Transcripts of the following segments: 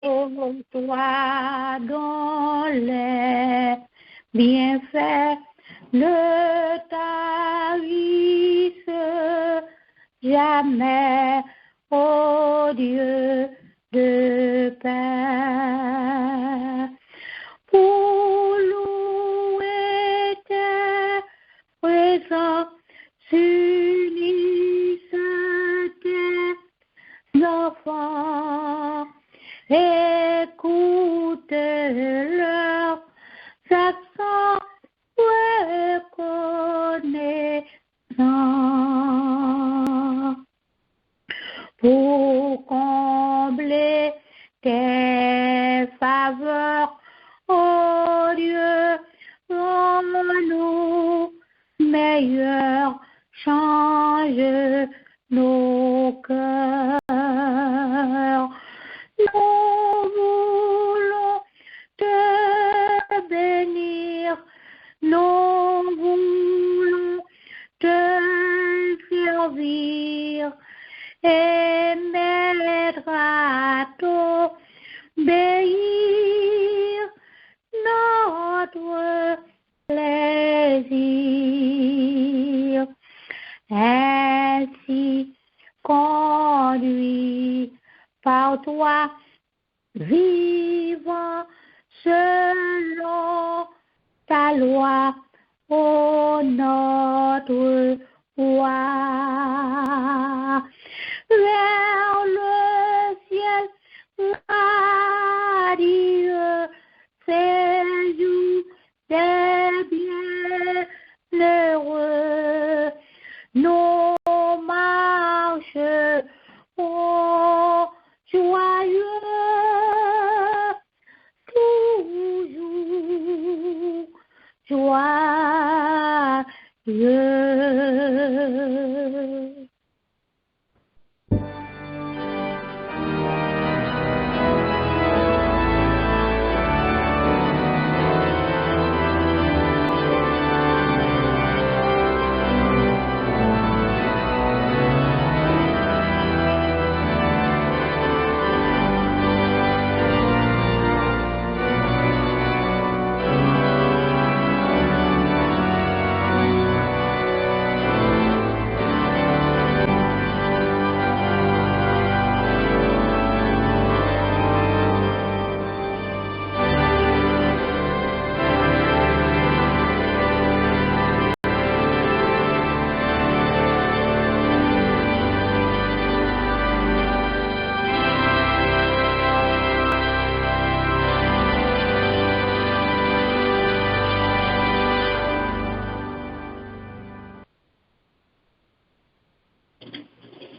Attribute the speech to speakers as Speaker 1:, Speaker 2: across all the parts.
Speaker 1: Toi dans les bienfaits ne tarissent jamais, ô Dieu de paix. Pour louer tes présents, unissent tes enfants. Écoute leurs accents reconnaissants pour combler tes faveurs, ô Dieu, rends-nous meilleurs, change nos cœurs. Nous voulons te bénir, nous voulons te servir et mettre à t'obéir notre plaisir. Ainsi conduit par toi, vivant selon ta loi, ô notre roi. Vers le ciel radieux, séjour des bienheureux, nos marches, ô joyeux, toujours joyeux.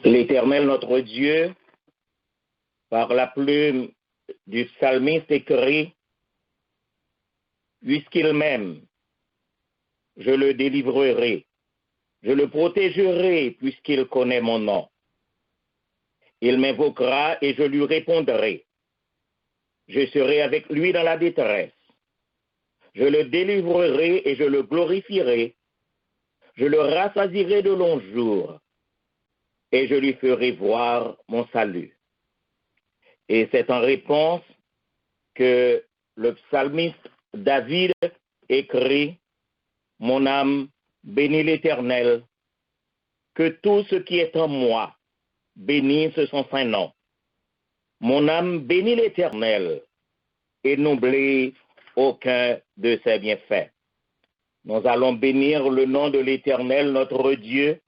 Speaker 2: L'Éternel notre Dieu, par la plume du psalmiste écrit, puisqu'il m'aime, je le délivrerai, je le protégerai puisqu'il connaît mon nom. Il m'invoquera et je lui répondrai. Je serai avec lui dans la détresse. Je le délivrerai et je le glorifierai. Je le rassasierai de longs jours et je lui ferai voir mon salut. Et c'est en réponse que le psalmiste David écrit, « Mon âme bénit l'Éternel, que tout ce qui est en moi bénisse son saint nom. Mon âme bénit l'Éternel et n'oublie aucun de ses bienfaits. » Nous allons bénir le nom de l'Éternel, notre Dieu,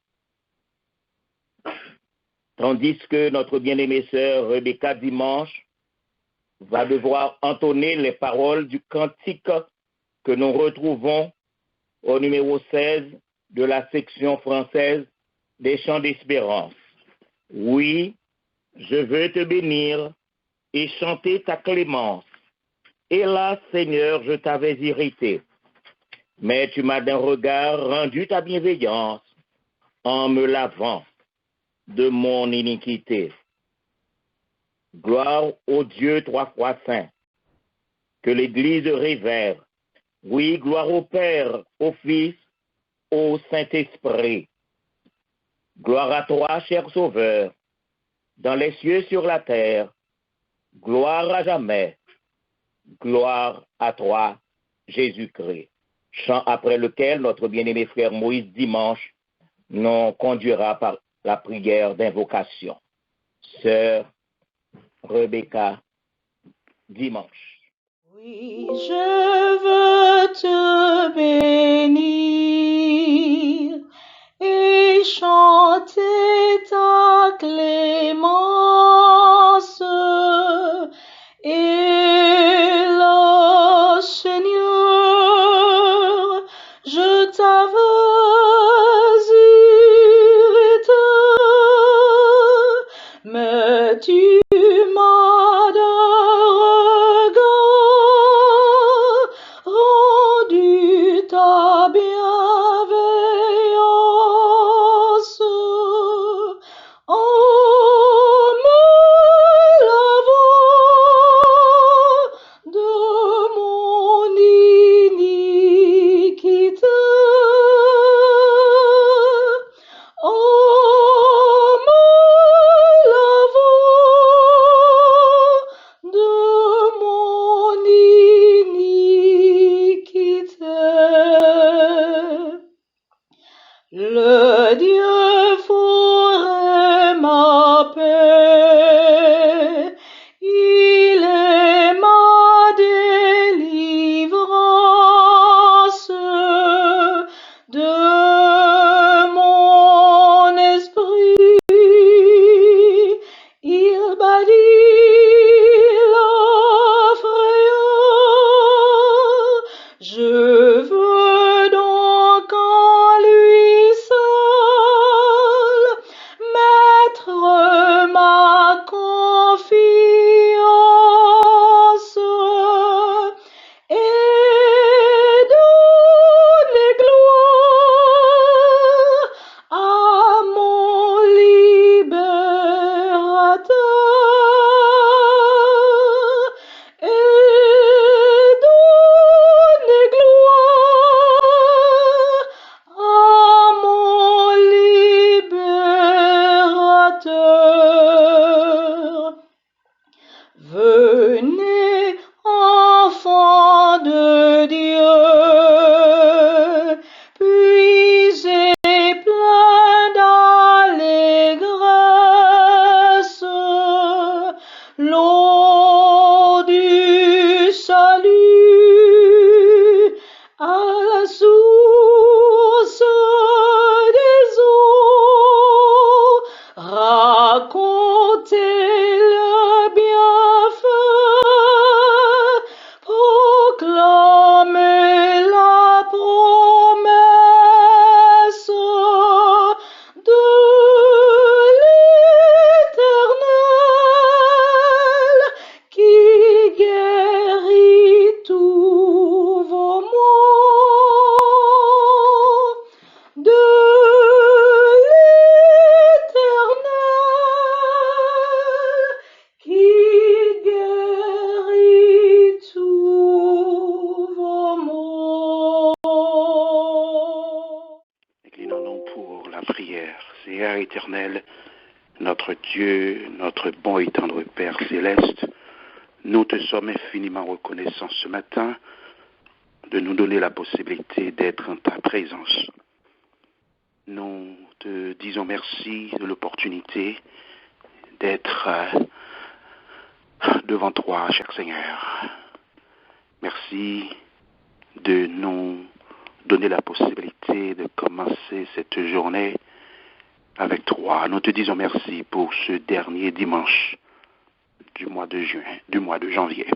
Speaker 2: tandis que notre bien-aimée sœur Rebecca Dimanche va devoir entonner les paroles du cantique que nous retrouvons au numéro 16 de la section française des chants d'espérance. Oui, je veux te bénir et chanter ta clémence. Hélas, Seigneur, je t'avais irrité, mais tu m'as d'un regard rendu ta bienveillance en me lavant de mon iniquité. Gloire au Dieu trois fois saint, que l'Église révère. Oui, gloire au Père, au Fils, au Saint-Esprit. Gloire à toi, cher Sauveur, dans les cieux sur la terre. Gloire à jamais. Gloire à toi, Jésus-Christ. Chant après lequel notre bien-aimé frère Moïse dimanche nous conduira par la prière d'invocation. Sœur Rebecca, dimanche.
Speaker 1: Oui, je veux te bénir et chanter ta clémence. Et le Seigneur, je t'avais irrité, mais tu m'as d'un regard rendu ta bienveillance. En me lavant de mon iniquité, en me lavant de mon iniquité. Le Dieu ferait ma paix, il est ma délivrance de mon esprit. Il bannit la frayeur. Je veux donc en lui seul mettre ma confiance et donner gloire à mon libérateur et donner gloire à mon libérateur. Venez, enfants de Dieu, puisez plein d'allégresse l'eau du salut à la source des eaux. Racontez le bienfait, proclamez la promesse de l'Éternel qui guérit tous vos maux. De l'Éternel qui guérit tous vos maux.
Speaker 3: Inclinons-nous pour la prière. Seigneur éternel, notre Dieu, notre bon et tendre Père céleste, nous te sommes infiniment reconnaissants ce matin de nous donner la possibilité d'être en ta présence. Nous te disons merci de l'opportunité d'être devant toi, cher Seigneur. Merci de nous donner la possibilité de commencer cette journée avec toi. Nous te disons merci pour ce dernier dimanche du mois de janvier.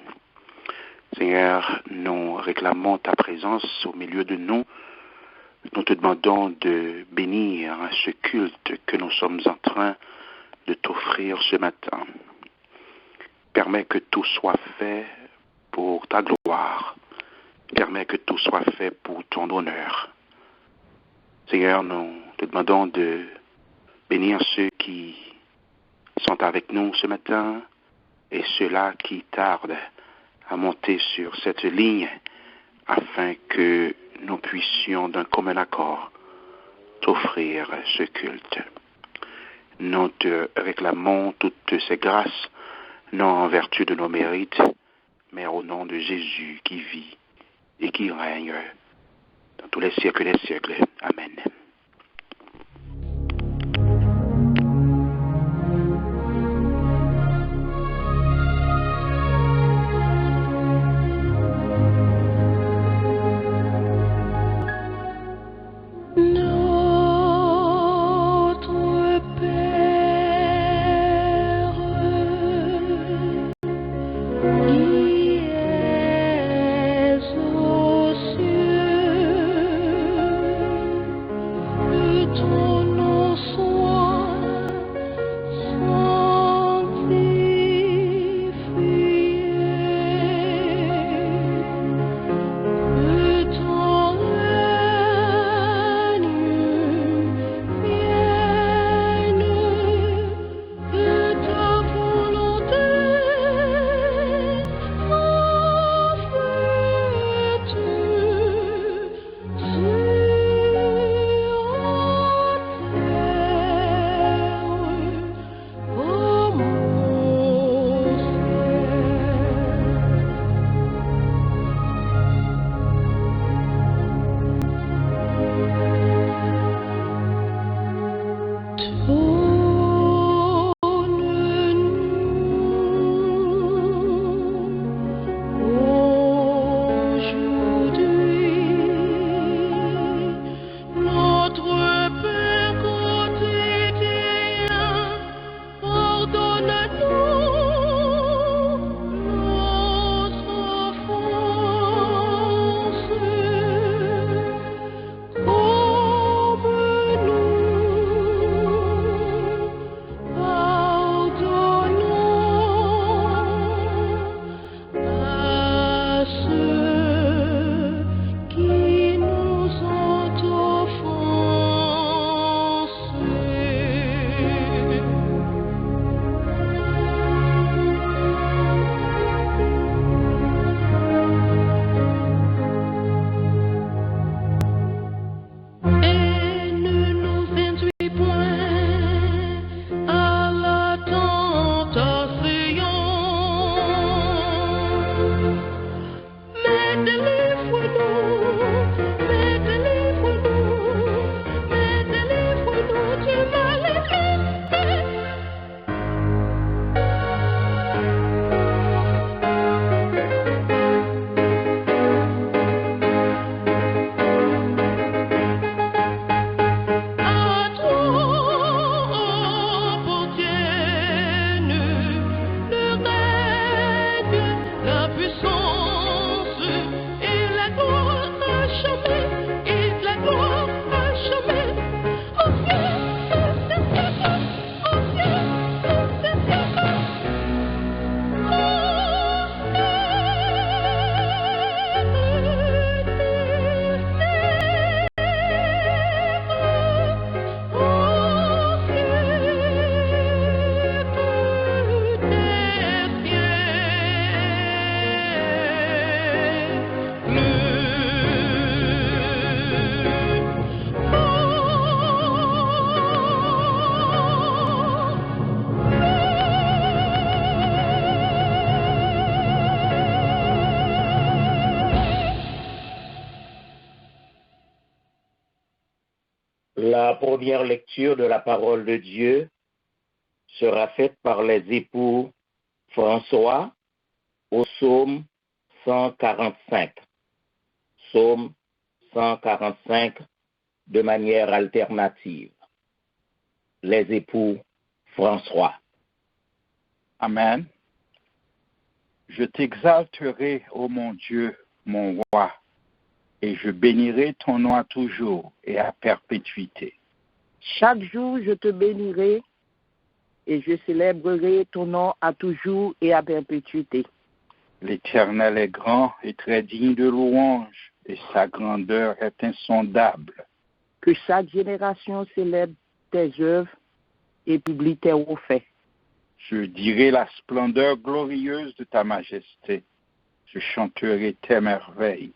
Speaker 3: Seigneur, nous réclamons ta présence au milieu de nous. Nous te demandons de bénir ce culte que nous sommes en train de t'offrir ce matin. Permets que tout soit fait pour ta gloire. Permets que tout soit fait pour ton honneur. Seigneur, nous te demandons de bénir ceux qui sont avec nous ce matin et ceux-là qui tardent à monter sur cette ligne afin que nous puissions d'un commun accord t'offrir ce culte. Nous te réclamons toutes ces grâces. non en vertu de nos mérites, mais au nom de Jésus qui vit et qui règne dans tous les siècles des siècles. Amen.
Speaker 2: La première lecture de la parole de Dieu sera faite par les époux François au psaume 145. Psaume 145 de manière alternative. Les époux François.
Speaker 4: Amen. Je t'exalterai, ô mon Dieu, mon roi, et je bénirai ton nom à toujours et à perpétuité.
Speaker 5: Chaque jour, je te bénirai et je célébrerai ton nom à toujours et à perpétuité.
Speaker 4: L'Éternel est grand et très digne de louange, et sa grandeur est insondable.
Speaker 5: Que chaque génération célèbre tes œuvres et publie tes hauts faits.
Speaker 4: Je dirai la splendeur glorieuse de ta majesté. Je chanterai tes merveilles.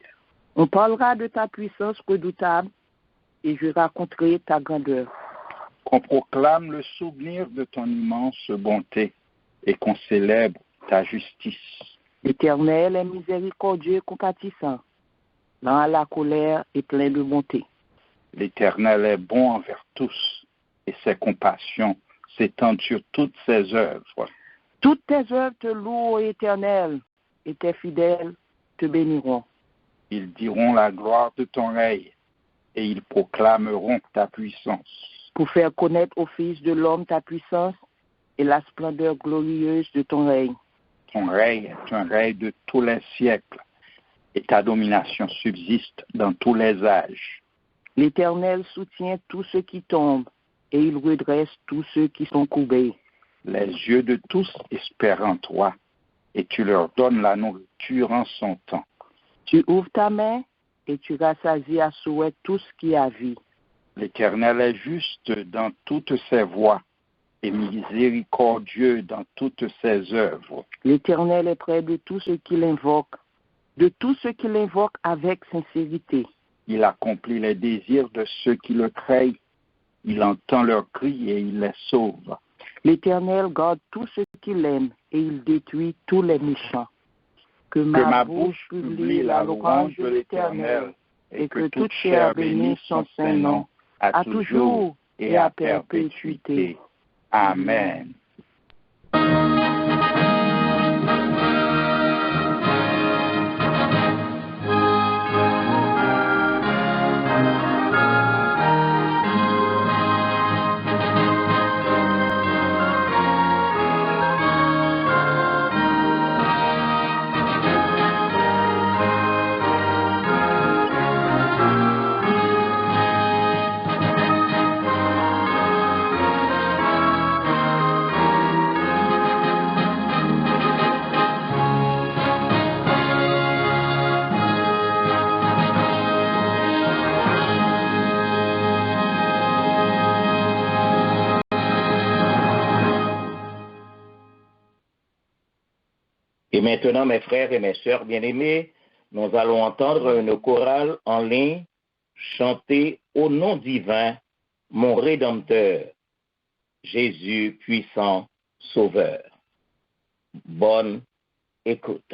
Speaker 5: On parlera de ta puissance redoutable et je raconterai ta grandeur.
Speaker 4: Qu'on proclame le souvenir de ton immense bonté et qu'on célèbre ta justice.
Speaker 5: L'Éternel est miséricordieux et compatissant, lent à la colère et plein de bonté.
Speaker 4: L'Éternel est bon envers tous, et ses compassions s'étendent sur toutes ses œuvres.
Speaker 5: Toutes tes œuvres te louent, ô Éternel, et tes fidèles te béniront.
Speaker 4: Ils diront la gloire de ton règne, et ils proclameront ta puissance.
Speaker 5: Pour faire connaître aux fils de l'homme ta puissance et la splendeur glorieuse de ton règne.
Speaker 4: Ton règne est un règne de tous les siècles, et ta domination subsiste dans tous les âges.
Speaker 5: L'Éternel soutient tous ceux qui tombent, et il redresse tous ceux qui sont courbés.
Speaker 4: Les yeux de tous espèrent en toi, et tu leur donnes la nourriture en son temps.
Speaker 5: Tu ouvres ta main, et tu rassasies à souhait tout ce qui a vie.
Speaker 4: L'Éternel est juste dans toutes ses voies, et miséricordieux dans toutes ses œuvres.
Speaker 5: L'Éternel est près de tous ceux qui l'invoquent, avec sincérité.
Speaker 4: Il accomplit les désirs de ceux qui le craignent. Il entend leurs cris et il les sauve.
Speaker 5: L'Éternel garde tous ceux qui l'aiment et il détruit tous les méchants. Que ma bouche publie la louange de l'Éternel et que toute chair bénisse son saint nom, à toujours et à perpétuité.
Speaker 4: Amen.
Speaker 2: Et maintenant, mes frères et mes sœurs bien-aimés, nous allons entendre une chorale en ligne chanter au nom divin, mon Rédempteur, Jésus puissant Sauveur. Bonne écoute.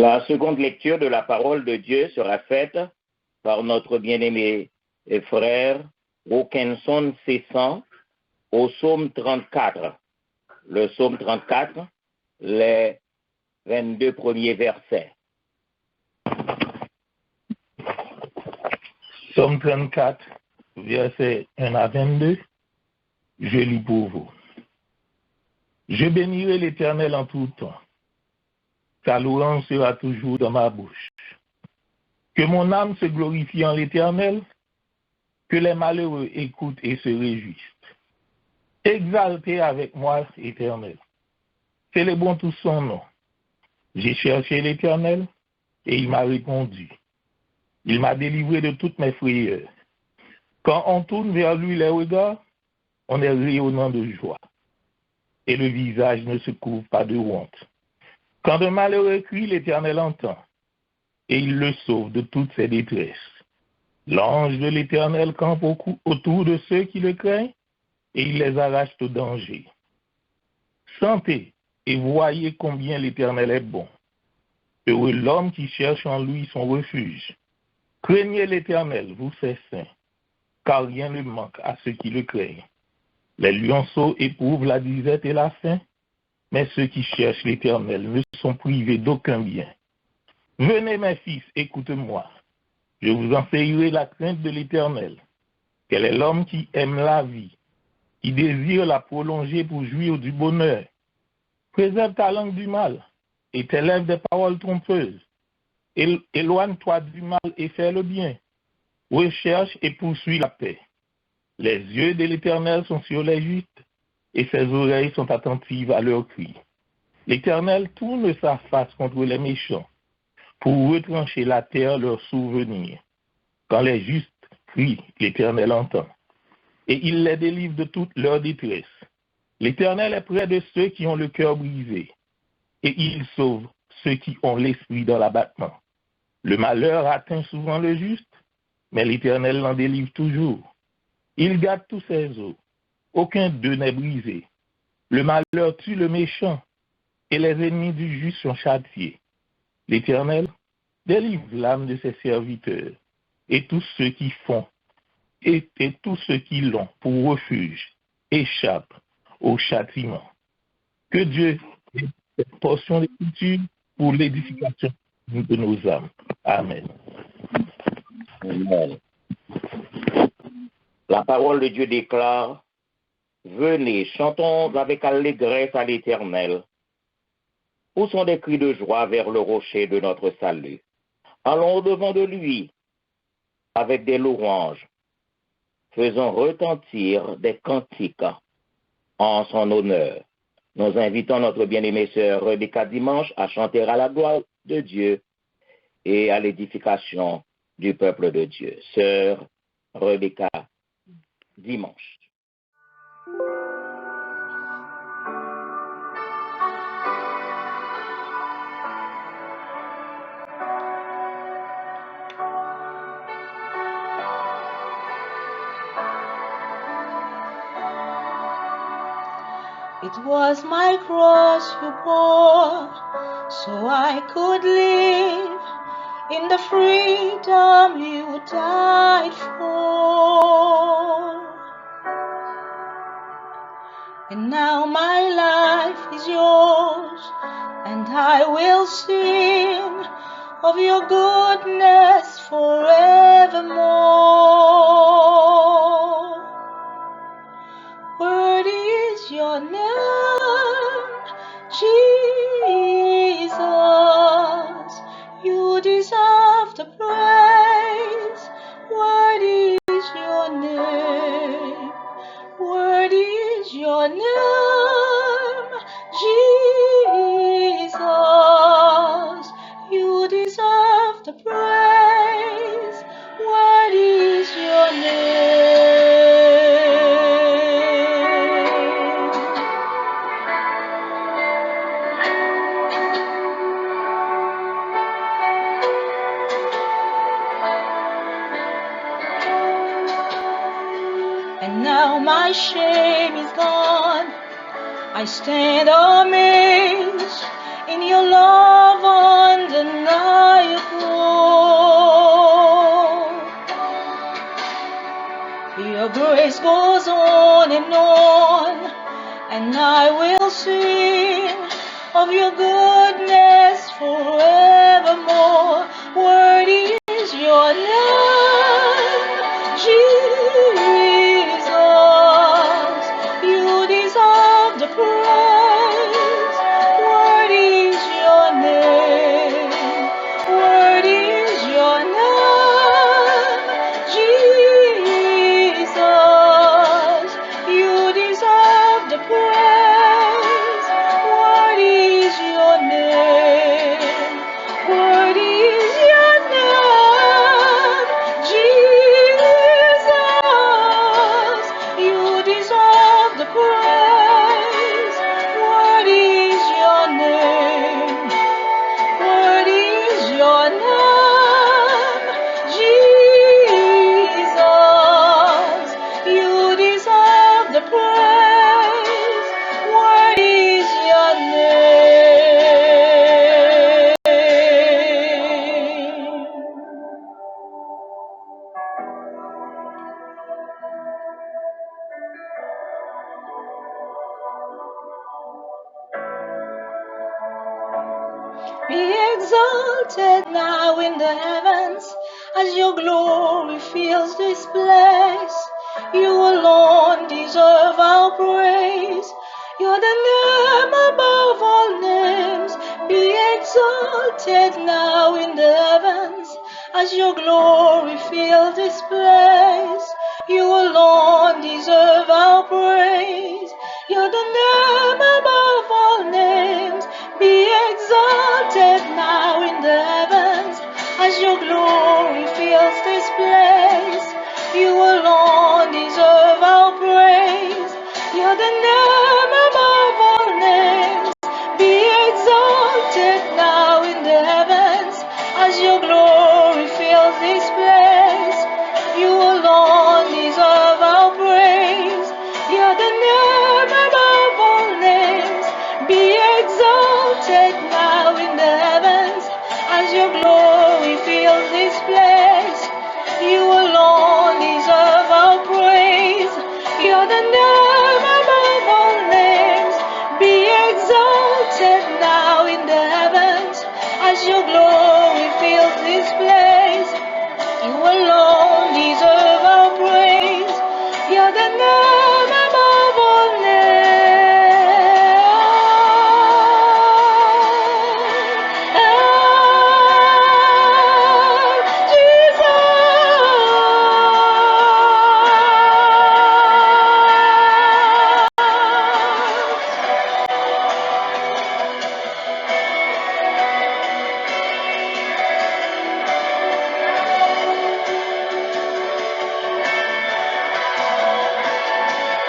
Speaker 2: La seconde lecture de la parole de Dieu sera faite par notre bien-aimé frère Wilkinson Cessan au psaume 34. Le psaume 34, les 22 premiers versets.
Speaker 6: Psaume 34, versets 1 à 22, je lis pour vous. Je bénirai l'Éternel en tout temps. Sa louange sera toujours dans ma bouche. Que mon âme se glorifie en l'Éternel, que les malheureux écoutent et se réjouissent. Exaltez avec moi, Éternel. Célébrons tous son nom. J'ai cherché l'Éternel et il m'a répondu. Il m'a délivré de toutes mes frayeurs. Quand on tourne vers lui les regards, on est rayonnant de joie et le visage ne se couvre pas de honte. Quand un malheureux crie, l'Éternel entend et il le sauve de toutes ses détresses. L'ange de l'Éternel campe autour de ceux qui le craignent et il les arrache au danger. Sentez et voyez combien l'Éternel est bon. Heureux l'homme qui cherche en lui son refuge. Craignez l'Éternel, vous ses saints, car rien ne manque à ceux qui le craignent. Les lionceaux éprouvent la disette et la faim, mais ceux qui cherchent l'Éternel ne sont privés d'aucun bien. Venez mes fils, écoutez-moi. Je vous enseignerai la crainte de l'Éternel. Quel est l'homme qui aime la vie, qui désire la prolonger pour jouir du bonheur? Préserve ta langue du mal et tes lèvres des paroles trompeuses. Éloigne-toi du mal et fais le bien. Recherche et poursuis la paix. Les yeux de l'Éternel sont sur les justes et ses oreilles sont attentives à leurs cris. L'Éternel tourne sa face contre les méchants pour retrancher la terre leurs souvenirs. Quand les justes crient, l'Éternel entend et il les délivre de toute leur détresse. L'Éternel est près de ceux qui ont le cœur brisé et il sauve ceux qui ont l'esprit dans l'abattement. Le malheur atteint souvent le juste, mais l'Éternel l'en délivre toujours. Il garde tous ses os, aucun d'eux n'est brisé. Le malheur tue le méchant, et les ennemis du juste sont châtiés. L'Éternel délivre l'âme de ses serviteurs, et tous ceux qui font, et tous ceux qui l'ont pour refuge, échappent au châtiment. Que Dieu ait cette portion d'écriture pour l'édification de nos âmes. Amen.
Speaker 2: Amen. La parole de Dieu déclare, venez, chantons avec allégresse à l'Éternel. Poussons des cris de joie vers le rocher de notre salut. Allons au-devant de lui avec des louanges. Faisons retentir des cantiques en son honneur. Nous invitons notre bien-aimée sœur Rebecca Dimanche à chanter à la gloire de Dieu et à l'édification du peuple de Dieu. Sœur Rebecca Dimanche.
Speaker 1: It was my cross you bore, so I could live in the freedom you died for. And now my life is yours, and I will sing of your goodness forevermore. Worthy is your name, Jesus. You deserve the praise. Worthy is your name. Worthy is your name, Jesus. You deserve the praise. Worthy is your name. And now my shame is gone. I stand amazed in your love undeniable. Your grace goes on, and I will sing of your goodness forevermore. Worthy is your name, Jesus. You deserve the praise. Worthy is your name. exalted now in the heavens as your glory fills this place. You alone deserve our praise. You're the name above all names. Be exalted now in the heavens as your glory fills this place. You alone deserve our praise. You're the name above all names. Be exalted now in the heavens as your glory fills this place. You alone deserve our praise. You're the name above all names. Be exalted now in the heavens as your glory fills this place. You alone deserve our praise. You're the name above all names. Be exalted now in the heavens as your glory fills this place. You alone deserve our praise. You're the name above all names. Be exalted now in the heavens as your glory fills this place. You alone deserve our praise. You're the name above all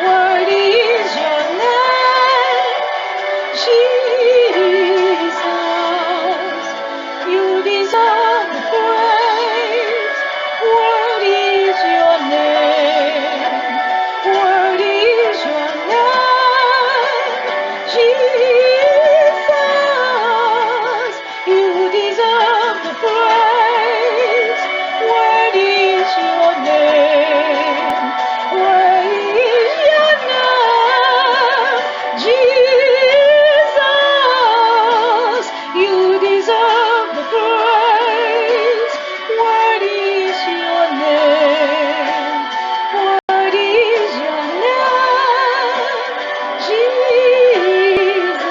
Speaker 1: Worthy is your name, Jesus. You deserve the praise. Worthy is your name. Worthy is your name, Jesus. You deserve the praise. Worthy is your name. Worthy is your name, Jesus. You deserve the praise. Worthy is your name. Worthy is your name, Jesus.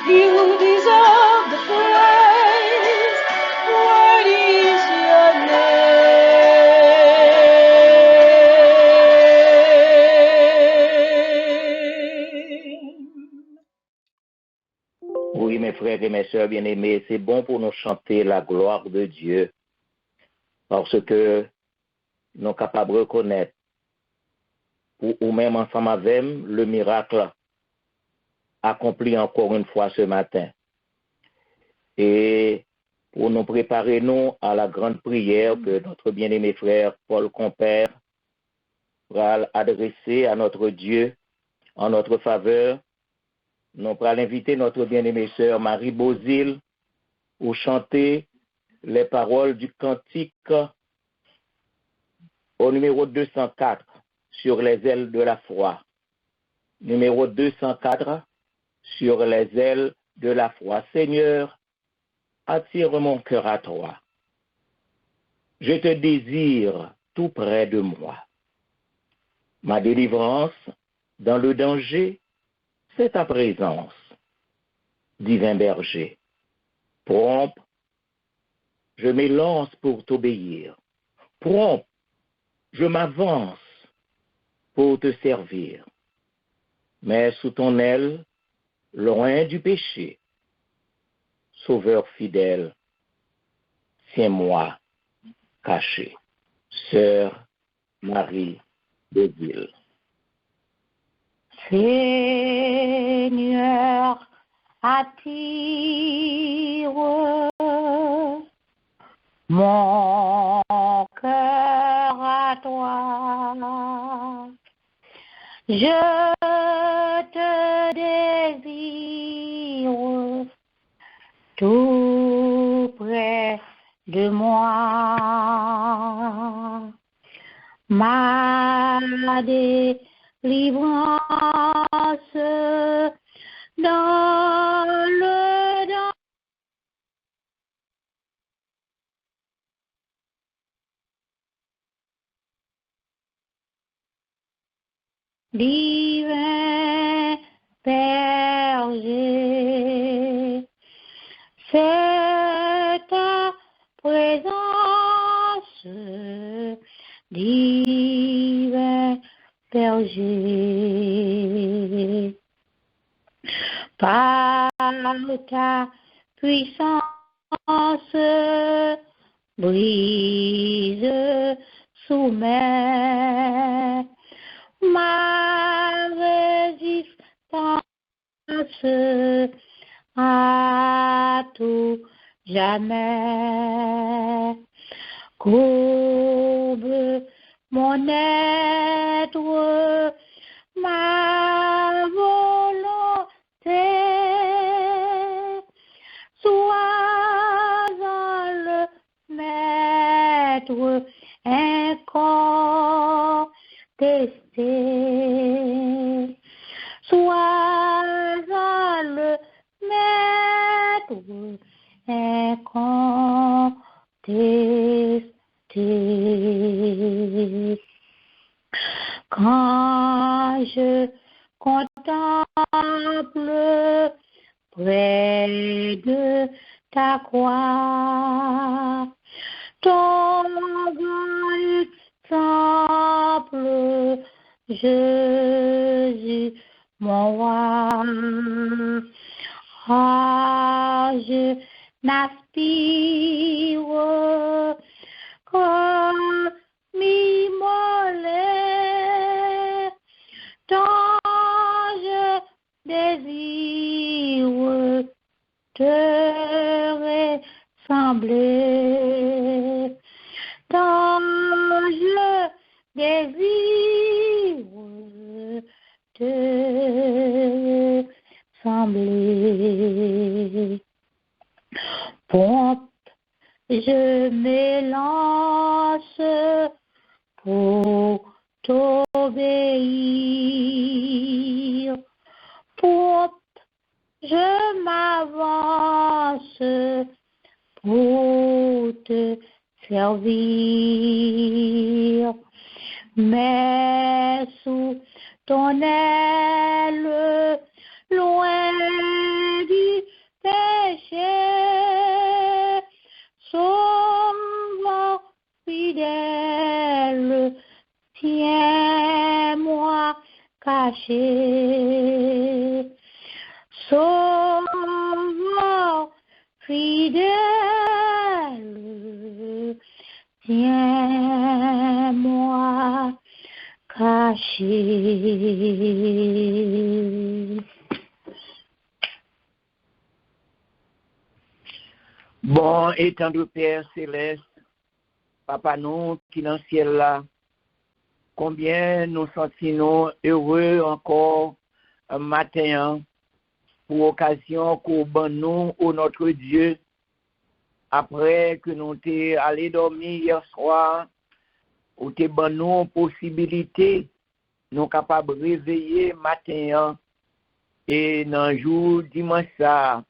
Speaker 1: You deserve the praise. Worthy is your name.
Speaker 2: Oui, mes frères et mes sœurs bien-aimés, c'est bon pour nous chanter la gloire de Dieu parce que nous sommes capables de reconnaître ou même ensemble avec le miracle accompli encore une fois ce matin. Et pour nous préparer nous à la grande prière que notre bien-aimé frère Paul Compère va adresser à notre Dieu en notre faveur, nous allons inviter notre bien-aimée sœur Marie Bozil pour chanter les paroles du cantique au numéro 204 sur les ailes de la foi. Numéro 204 sur les ailes de la foi. Seigneur, attire mon cœur à toi. Je te désire tout près de moi. Ma délivrance dans le danger, c'est ta présence, divin berger. Prompt, je m'élance pour t'obéir. Prompt, je m'avance pour te servir. Mais sous ton aile, loin du péché, Sauveur fidèle, tiens-moi caché. Sœur Marie Bozil.
Speaker 5: Seigneur, attire mon cœur à toi. Je te désire tout près de moi. Ma délivrance dans le
Speaker 1: divin berger. C'est ta présence, divin berger. Par ta puissance, brise, soumets ma résistance à tout jamais. Courbe mon être, ma volonté, sois le maître incontesté. Sois le maître incontesté. Quand je contemple près de ta croix ton grand exemple, Jésus, mon roi. Ah, je n'aspire comme m'immoler, tant je désire te ressembler, tant je désire te ressembler. Pompe, je m'élance pour t'obéir. Pompe, je m'avance pour te servir. Mais sous ton aile, loin du péché, souvent fidèle, tiens-moi caché. Souvent fidèle, tiens-moi caché.
Speaker 7: Bon, étant de Père Céleste, Papa nous qui dans le ciel là, combien nous sentons heureux encore un matin pour occasion qu'on ban nous au notre Dieu, après que nous t'es allé dormir hier soir, ou t'es ban nous possibilité, nous capables de réveiller matin et dans le jour dimanche ça,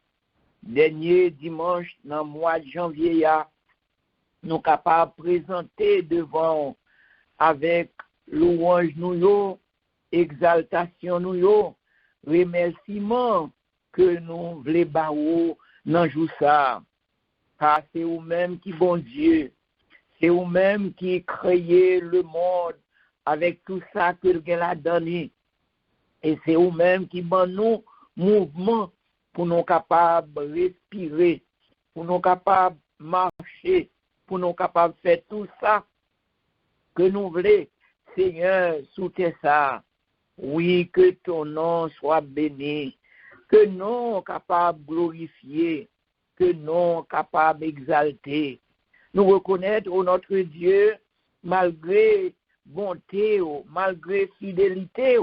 Speaker 7: dernier dimanche dans le mois de janvier, nous capables de présenter devant avec louange nous, exaltation nous, remerciement que nous voulons baou dans jour ça. Car c'est vous-même qui bon Dieu, c'est vous-même qui créez le monde avec tout ça que le gars a donné. Et c'est vous-même qui bon nous mouvement pour nous capables de respirer, pour nous capables de marcher, pour nous capables de faire tout ça que nous voulons, Seigneur, sous tes ça. Oui, que ton nom soit béni, que nous capables de glorifier, que nous capables d'exalter. Nous reconnaître notre Dieu, malgré bonté, malgré fidélité,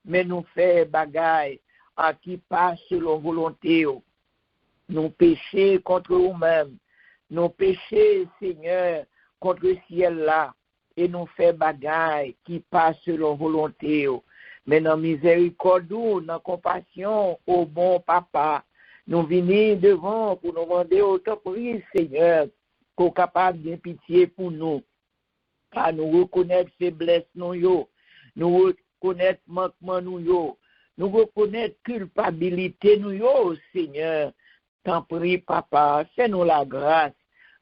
Speaker 7: mais nous faire bagaille à qui passe selon volonté. Nous péchons contre nous-mêmes. Nous péchons, Seigneur, contre le ciel là. Et nous fait bagaille qui passe selon volonté. Mais dans miséricorde, dans compassion au bon papa, nous venons devant pour nous demander autoprise, Seigneur, qu'on capable de pitié pour nous. Car nous reconnaître faiblesse nous reconnaître manquement nous reconnaître culpabilité nous Seigneur. T'en prie, Papa, fais-nous la grâce.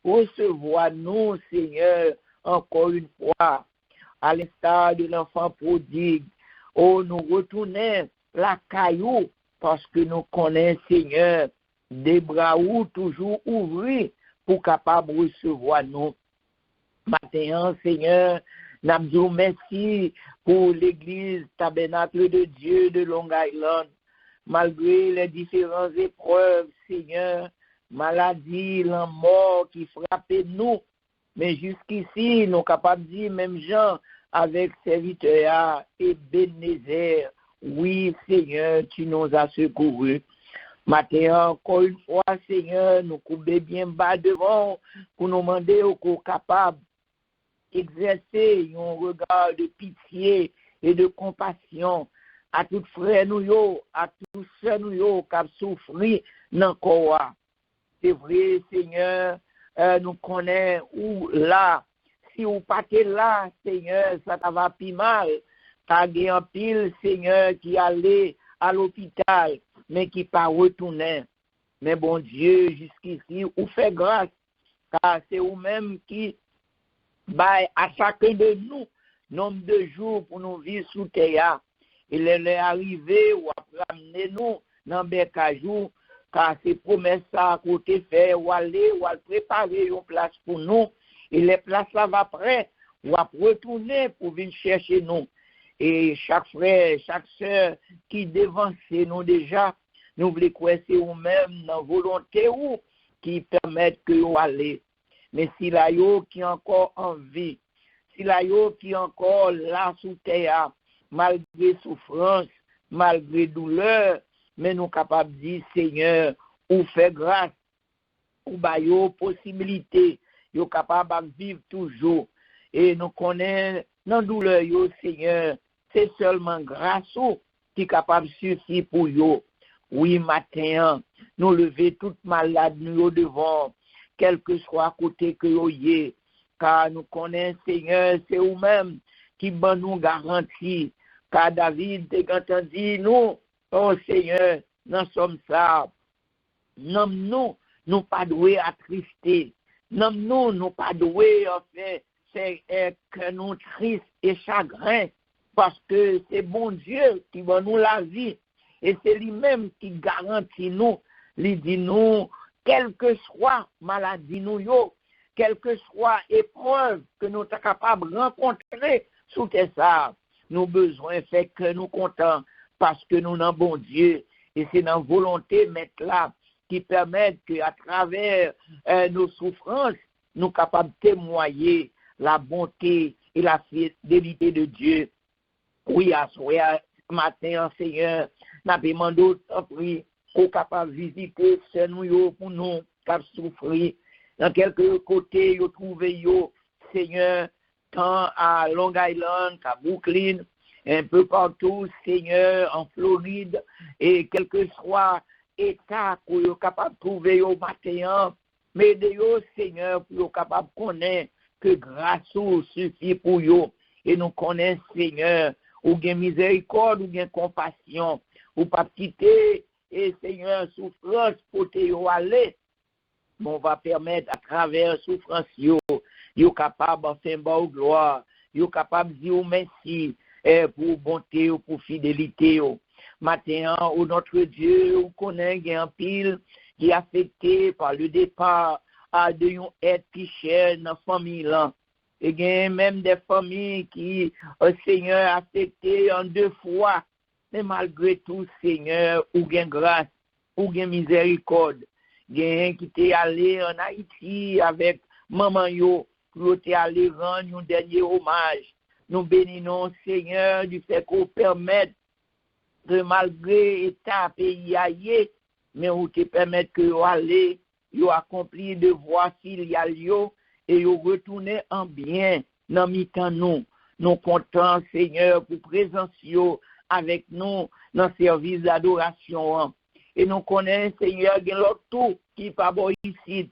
Speaker 7: Recevoir-nous, Seigneur, encore une fois, à l'instar de l'enfant prodigue. Oh, nous retournons la caillou parce que nous connaissons, Seigneur, des bras toujours ouverts pour capable recevoir nous. Maintenant, Seigneur, nous disons merci pour l'église tabernacle de Dieu de Long Island. Malgré les différentes épreuves, Seigneur, maladie, la mort qui frappait nous, mais jusqu'ici, nous sommes capables de dire, même Jean, avec serviteur et Bénézer, oui, Seigneur, tu nous as secourus. Maintenant, encore une fois, Seigneur, nous coupons bien bas devant pour nous demander au corps capable d'exercer un regard de pitié et de compassion à tous frères nous, à tous sœurs nous qui souffrent dans le corps. C'est vrai, Seigneur, nous connaissons où là. Si vous partez là, Seigneur, ça va plus mal. T'as un pile, Seigneur, qui allait à l'hôpital, mais qui pas retourné. Mais bon Dieu, jusqu'ici, vous faites grâce, car c'est vous-même qui baille à chacun de nous nombre de jours pour nous vivre sous terre. Il est arrivé ou à ramener nous dans Bécajou, car c'est promesse à côté faire, ou aller, ou à préparer une place pour nous. Et les places là va prêt, ou à retourner pour venir chercher nous. Et chaque frère, chaque soeur qui devance nous déjà, nous voulons croire c'est nous-mêmes dans volonté ou qui permettent que nous aller. Mais si la yo qui est encore en vie, si la yo qui est encore là sous terre, malgré souffrance, malgré douleur, mais nous sommes capables de dire, Seigneur, ou fait grâce, ou ba yo possibilité, yo capable de vivre toujours. Et nous connaissons dans douleur, yo, Seigneur, c'est seulement grâce qui est capable de suffire pour yo. Oui, matin, nous lever toute malade nous devant, quel que soit à côté que yo y, car nous connaissons, Seigneur, c'est vous-même qui nous garantit. Car David a dit, nous, oh Seigneur, nous sommes ça. Nous pas doués à trister. Nous pas doués à faire, c'est que nous tristes et chagrins, parce que c'est bon Dieu qui va nous la vie. Et c'est lui-même qui garantit nous, il dit nous, quelle que soit maladie nous, quelle que soit épreuve que nous sommes capables de rencontrer sous tes arbres, nous besoin fait que nous contents parce que nous avons bon Dieu. Et c'est dans volonté mettre là qui permettent qu'à travers nos souffrances, nous sommes capables de témoigner la bonté et la fidélité de Dieu. Oui, à ce matin, Seigneur, nous avons demandé au prix qu'on soit capable de visiter ce nous pour nous qui souffrent. Dans quelques côtés, vous trouvez, Seigneur, tant à Long Island qu'à Brooklyn, un peu partout, Seigneur, en Floride, et quel que soit état que vous êtes capable de trouver au matin, mais de vous, Seigneur, pour vous capable de connaître que grâce suffit pour vous. Et nous connaissons, Seigneur, ou bien miséricorde, ou bien compassion, ou pas quitter, et Seigneur, souffrance pour te aller. Mais on va permettre à travers souffrance, vous capable de faire gloire, vous capable de dire merci pour bonté ou pour fidélité. Matin, notre Dieu, vous connaissez un pile qui est affecté par le départ de une aide qui chère dans la famille. Et il y a même des familles qui, Seigneur, affectées en 2 fois. Mais malgré tout, Seigneur, ou bien grâce, ou bien miséricorde. Il y a qui est allé en Haïti avec maman yo, pour aller rendre un dernier hommage. Nous bénissons, Seigneur, du fait qu'on permette que malgré l'état pays aillé, mais on te permette que vous allez, vous accompli le devoir filial et vous retournez en bien dans mi-temps nous. Nous comptons, Seigneur, pour présence avec nous dans le service d'adoration. Et nous connaissons, Seigneur, il y a l'autre tout qui n'est pas bon ici,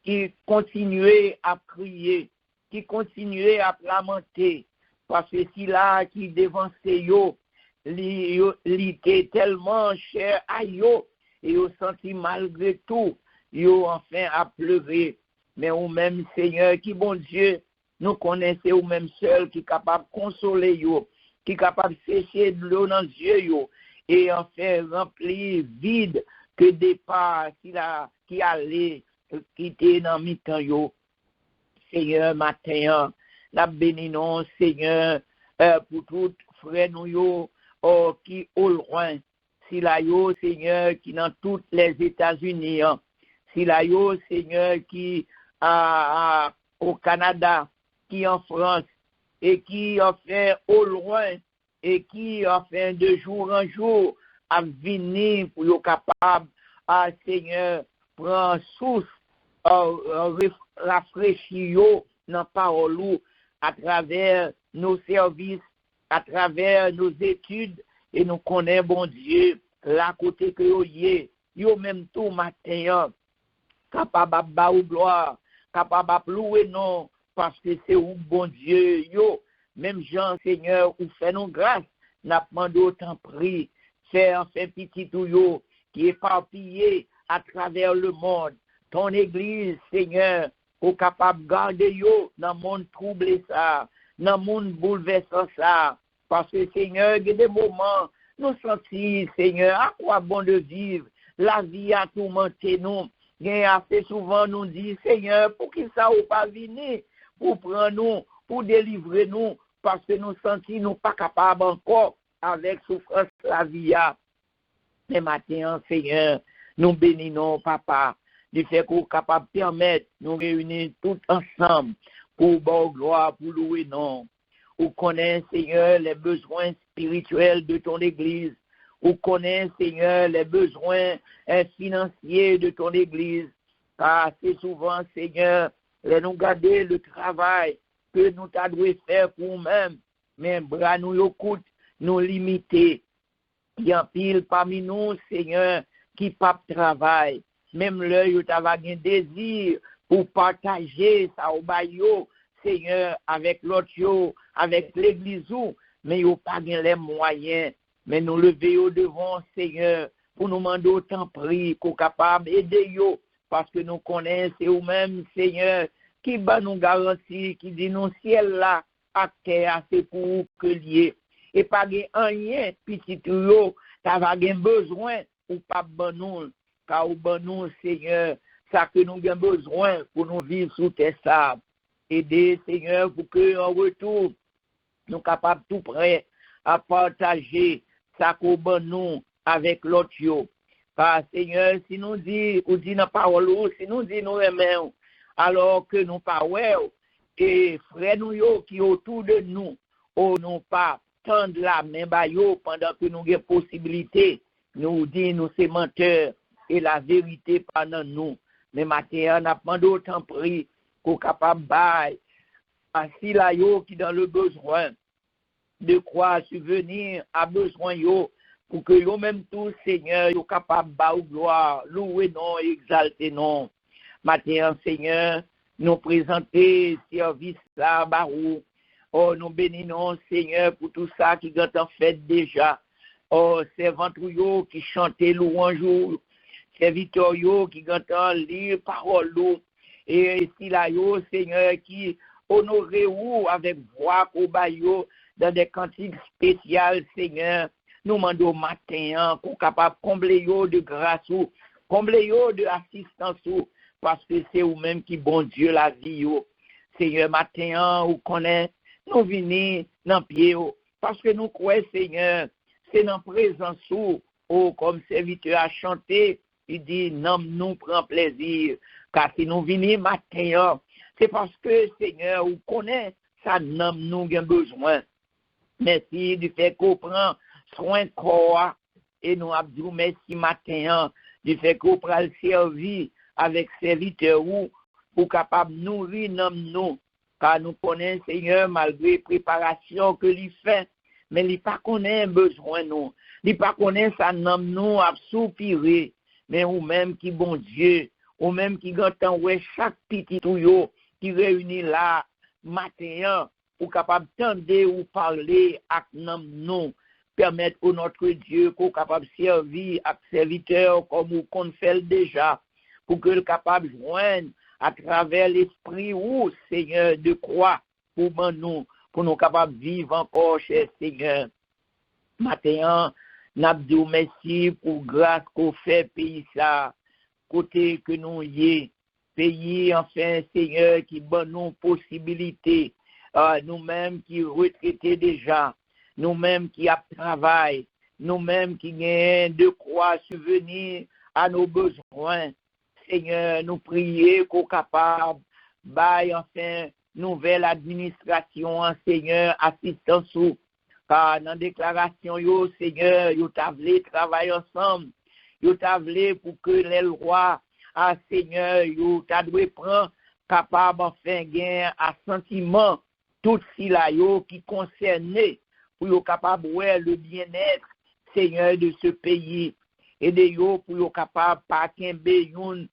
Speaker 7: qui continue à prier, qui continue à lamenter. parce que si là qui devance yo, li était tellement cher à yo, et yo senti malgré tout, yo enfin a pleuré. Mais ou même Seigneur, qui bon Dieu, nous connaissons ou même seul qui est capable de consoler yo, qui est capable de sécher de l'eau dans les yeux yo, et enfin remplir vide que départ qui allait quitter dans mi-temps yo. Seigneur, matin, la bénissons, Seigneur, pour tout frère nous yo, qui au loin, si la yo, Seigneur, qui dans tous les États-Unis, si la yo, Seigneur, qui au Canada, qui en France, et qui enfin au loin, et qui enfin de jour en jour, a venir pour être capable, Seigneur, prendre source, rafraîchir dans la parole à travers nos services, à travers nos études, et nous connaissons, bon Dieu, la côté que yo yé, yo même tout matin, capable de gloire, capable de louer non, parce que c'est où bon Dieu, yo, même Jean, Seigneur, ou fait nos grâces, n'a demandé autant prix, faire petit tout yo, qui est éparpillé à travers le monde. Ton église, Seigneur, ou capable de garder yo dans le monde troublé ça, dans le monde bouleversant ça, parce que Seigneur, il y a des moments, nous sentons, Seigneur, à quoi bon de vivre, la vie a tourmenté nous, et assez souvent nous dit, Seigneur, pour qui ça ou pas venir, pour prendre nous, pour délivrer nous, parce que nous sentons nous pas capables encore avec souffrance la vie. Mais maintenant, Seigneur, nous bénissons, Papa, du fait qu'on est capable de permettre de nous réunir tous ensemble pour bon gloire, pour louer non. Ou connaît, Seigneur, les besoins spirituels de ton Église. Ou connaît, Seigneur, les besoins financiers de ton Église. Car c'est souvent, Seigneur, nous garder le travail que nous t'avons faire pour nous-mêmes. Mais bras nous écoutent, nous limiter. Il y a pile parmi nous, Seigneur, qui pas travail. Même l'œil, tu as un désir pour partager ça au baillot, Seigneur, avec l'autre, avec l'église, mais ils n'ont pas les moyens. Mais nous levons devant, Seigneur, pour nous demander autant prix qu'on est capable d'aider, parce que nous connaissons, c'est vous-même, Seigneur, qui va nous garantir, qui dit nous ciel là, à terre, c'est pour que lié. Et pas rien, petit yo, tu as besoin, ou pas bon car au bon Seigneur, ça que nous avons besoin pour nous vivre sous tes sables. Aider, Seigneur, pour que en retour, nous sommes capables tout prêt à partager ça qu'on bon avec l'autre. Car, Seigneur, si nous dit, ou dit dans la parole, si nous dit nous aimons, alors que nous parlons, et frères nous qui autour de nous, nous pas tendre la main pendant que nous avons possibilité, nous dit nous sommes menteurs et la vérité pendant nous. Mais maintenant, on a demandé autant prix qu'on est capable de bailler à si la yo qui dans le besoin de croire subvenir à besoin yo pour que yo même tout Seigneur yo capable de gloire, louer non, exalter non. Maintenant, Seigneur, nous présenter service là, barou. Oh, nous bénissons, Seigneur, pour tout ça qui est en fait déjà. Oh, servant yo qui chantait louange, serviteur yo qui est lire parole, et si là yo, Seigneur, qui honoré ou avec voix au baillot dans des cantiques spéciales, Seigneur, nous demandons matin qu'on capable de combler yo de grâce ou combler yo de assistance ou parce que c'est vous-même qui bon Dieu la vie yo. Seigneur, matin ou connaît nous venons dans pied parce que nous croyons, Seigneur, c'est dans présence ou comme serviteur à chanter, il dit non nous prend plaisir car si nous venons matin, c'est parce que Seigneur, vous connaissez ça nous avons besoin. Merci du fait qu'on prend soin de corps et nous avons merci matin du fait qu'on prend le servir avec serviteur ou pour capable nourrir nous car nous connaissons Seigneur malgré préparation que lui fait mais il pas connaît besoin nous il pas connaît ça nous a soupirer mais ou même qui bon Dieu ou même qui entend ouais chaque petit tout yo qui réunit là matin pour capable tendre ou parler avec nous, permettre au notre Dieu qu'on capable servir avec serviteur comme qu'on fait déjà, pour que le capable joindre à travers l'esprit ou Seigneur de croix pour nous capables vivre encore, cher Seigneur. Matin, nous disons merci pour grâce qu'on fait pays ça, côté que nous y est, pays enfin Seigneur qui donne nous possibilité, nous-mêmes qui retraités déjà, nous-mêmes qui a travail, nous-mêmes qui gagnons de quoi subvenir à nos besoins. Seigneur, nous prions qu'on capable bail enfin nouvelle administration, Seigneur, assistance ou car dans déclaration yo Seigneur, yo t'a voulu travailler ensemble, yo t'a voulu pour que les lois Seigneur, yo t'a dû prendre capable enfin gain assentiment tout si là yo qui concerné pour yo capable ouais le bien-être Seigneur de ce pays et de yo pour yo capable pas kembe yon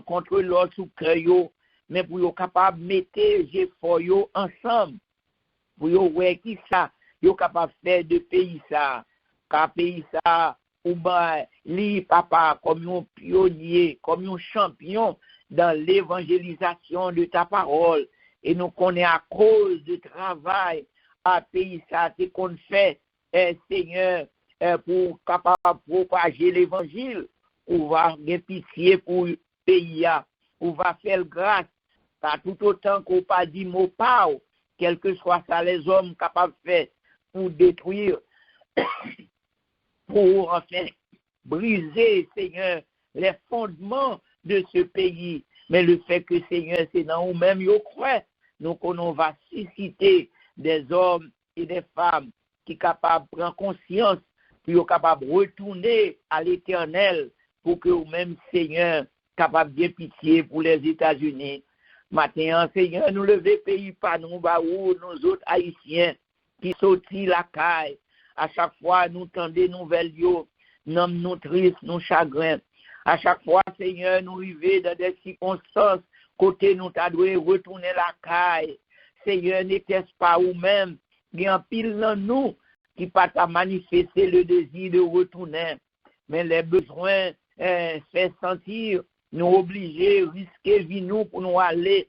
Speaker 7: contre l'autre sous cœur yo mais pour yo capable mettre effort yo ensemble pour yo ouais qui ça yo capable faire de pays ça car pays ça ou ben li papa comme un pionnier comme un champion dans l'évangélisation de ta parole et nous connaissons à cause du travail à pays ça c'est qu'on fait Seigneur pour capable propager l'évangile ou va avoir pitié pour pays ou va faire grâce car tout autant qu'on pas dit mot pas quel que soit ça les hommes capables de faire pour détruire pour enfin briser Seigneur les fondements de ce pays mais le fait que Seigneur c'est dans nous-mêmes yo croit nous qu'on va susciter des hommes et des femmes qui capables de prendre conscience qui sont capables de retourner à l'Éternel pour que nous-mêmes Seigneur capable de pitié pour les États-Unis. Maintenant, Seigneur, nous lever pays par nous, nous autres Haïtiens qui sortis la caille. À chaque fois, nous tendons nouvelles, nous tristes, nous chagrins. À chaque fois, Seigneur, nous arrivons dans des circonstances, côté nous t'adouer retourner la caille. Seigneur, n'était-ce pas vous-même, qui en pile dans nous, qui pas à manifester le désir de retourner, mais les besoins fait sentir, nous obliger, risquer vie nous pour nous aller,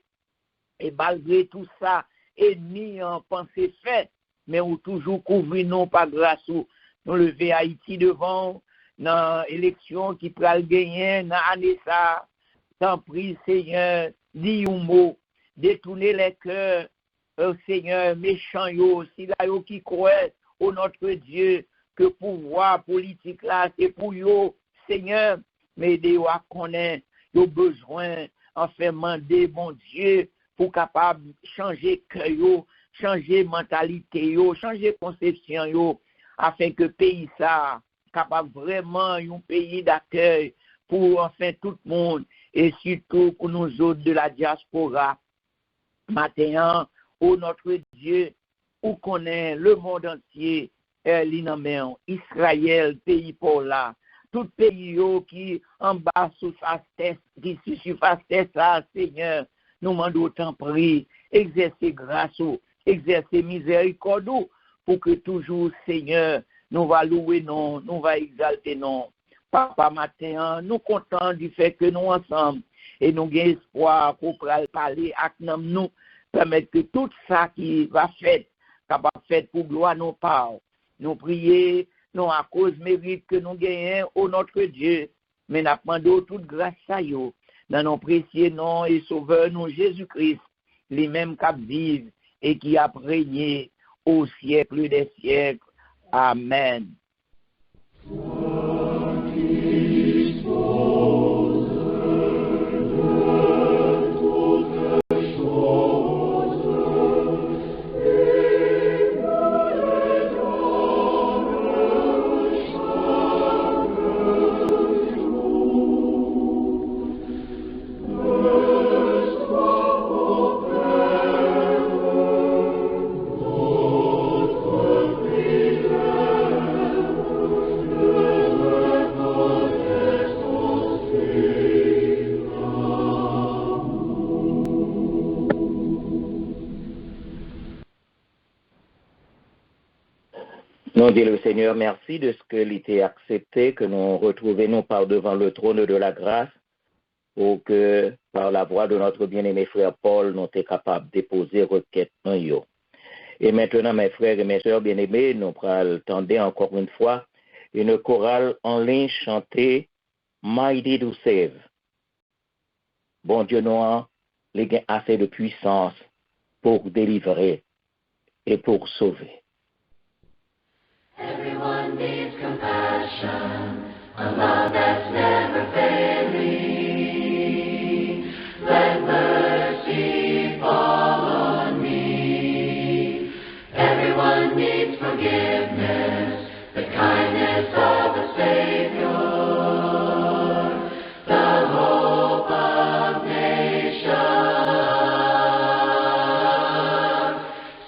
Speaker 7: et malgré tout ça, ennemis en pensée fait, mais ou toujours couvrir nous par grâce ou nous lever Haïti devant, dans l'élection qui pourra gagner, dans l'année ça, sans prie, Seigneur, dis un mot, détourner les cœurs, Seigneur, méchant yo, si là yo qui croit au notre Dieu, que pouvoir politique là, c'est pour yo, Seigneur, mais de yo à connaître, yo besoin, enfin, demander, bon Dieu, pour capable changer cœur yo, changer mentalité yo, changer conception yo, afin que pays ça, capable vraiment un pays d'accueil pour enfin tout le monde, et surtout pour nous autres de la diaspora. Maintenant, ô notre Dieu, où connaît le monde entier, Israël, pays pour là, tout pays qui en bas sous sa tête, qui sur sa tête, Seigneur, nous demandons autant prier, exercer grâce, exercer miséricorde, pour que toujours, Seigneur, nous va louer non, nous va exalter non. Papa, matin, nous contents du fait que nous ensemble, et nous avons espoir pour parler avec nous, permettre que tout ça qui va faire, capable de faire pour gloire nos parents. Nous prions, non à cause mérite que nous gagnons au notre Dieu, mais nous demandons toute grâce à eux, dans nos précieux noms et sauveur, nous Jésus-Christ, les mêmes qui vivent et qui a régné au siècle des siècles. Amen.
Speaker 2: Nous dit le Seigneur, merci de ce que l'était accepté, que nous retrouvions par devant le trône de la grâce, pour que par la voix de notre bien-aimé frère Paul, nous sommes capables de déposer requête en yo. Et maintenant, mes frères et mes sœurs bien-aimés, nous attendons encore une fois une chorale en ligne chantée Mighty to Save. Bon Dieu, nous avons assez de puissance pour délivrer et pour sauver.
Speaker 8: Everyone needs compassion, a love that's never failing. Let mercy fall on me. Everyone needs forgiveness, the kindness of the Savior, the hope of nations.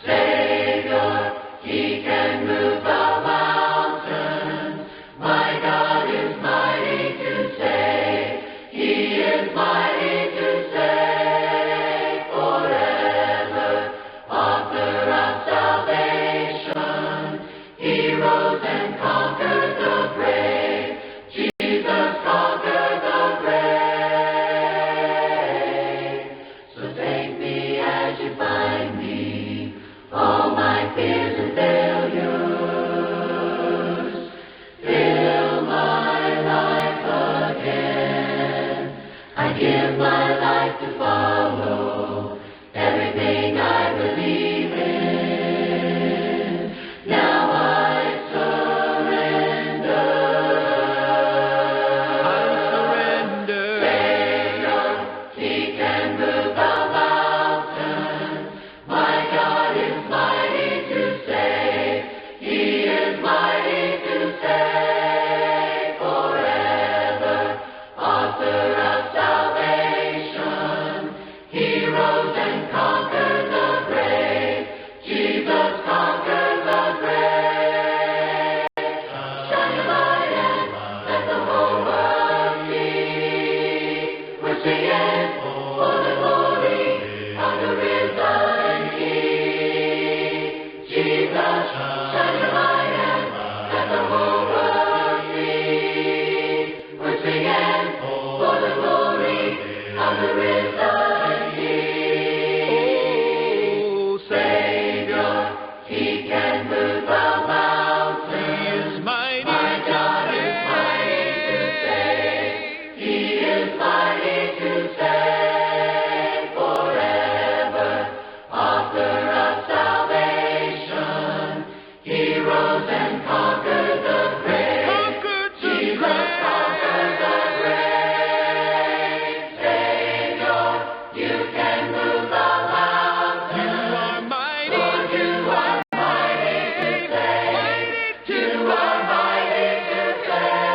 Speaker 8: Savior, He can move the mountains. My God is mighty to save. He is mighty to save forever. Author of salvation. He rose and conquered the grave. Jesus conquered the grave. So take me as you find me. All my fears and failures. Fill my life again. I give my life to follow everything I believe in. Now I surrender. Savior, He can move the mountains. My God is mighty to save. He is mighty to save forever. Author of salvation. He rose and conquered the grave. Jesus conquered the grave. Shine your light and let the whole world see. We're singing for the glory of the risen King. Jesus, shine your light and let the whole world see. We're singing for the glory of the risen King. Oh, Savior, He can move the mountains. My God is mighty to save. He is mighty to save forever. Author of salvation. He rose and conquered the grave. Jesus conquered the grave. Savior, you can move the mountains. You are mighty. Lord, you are mighty to save. You are mighty to save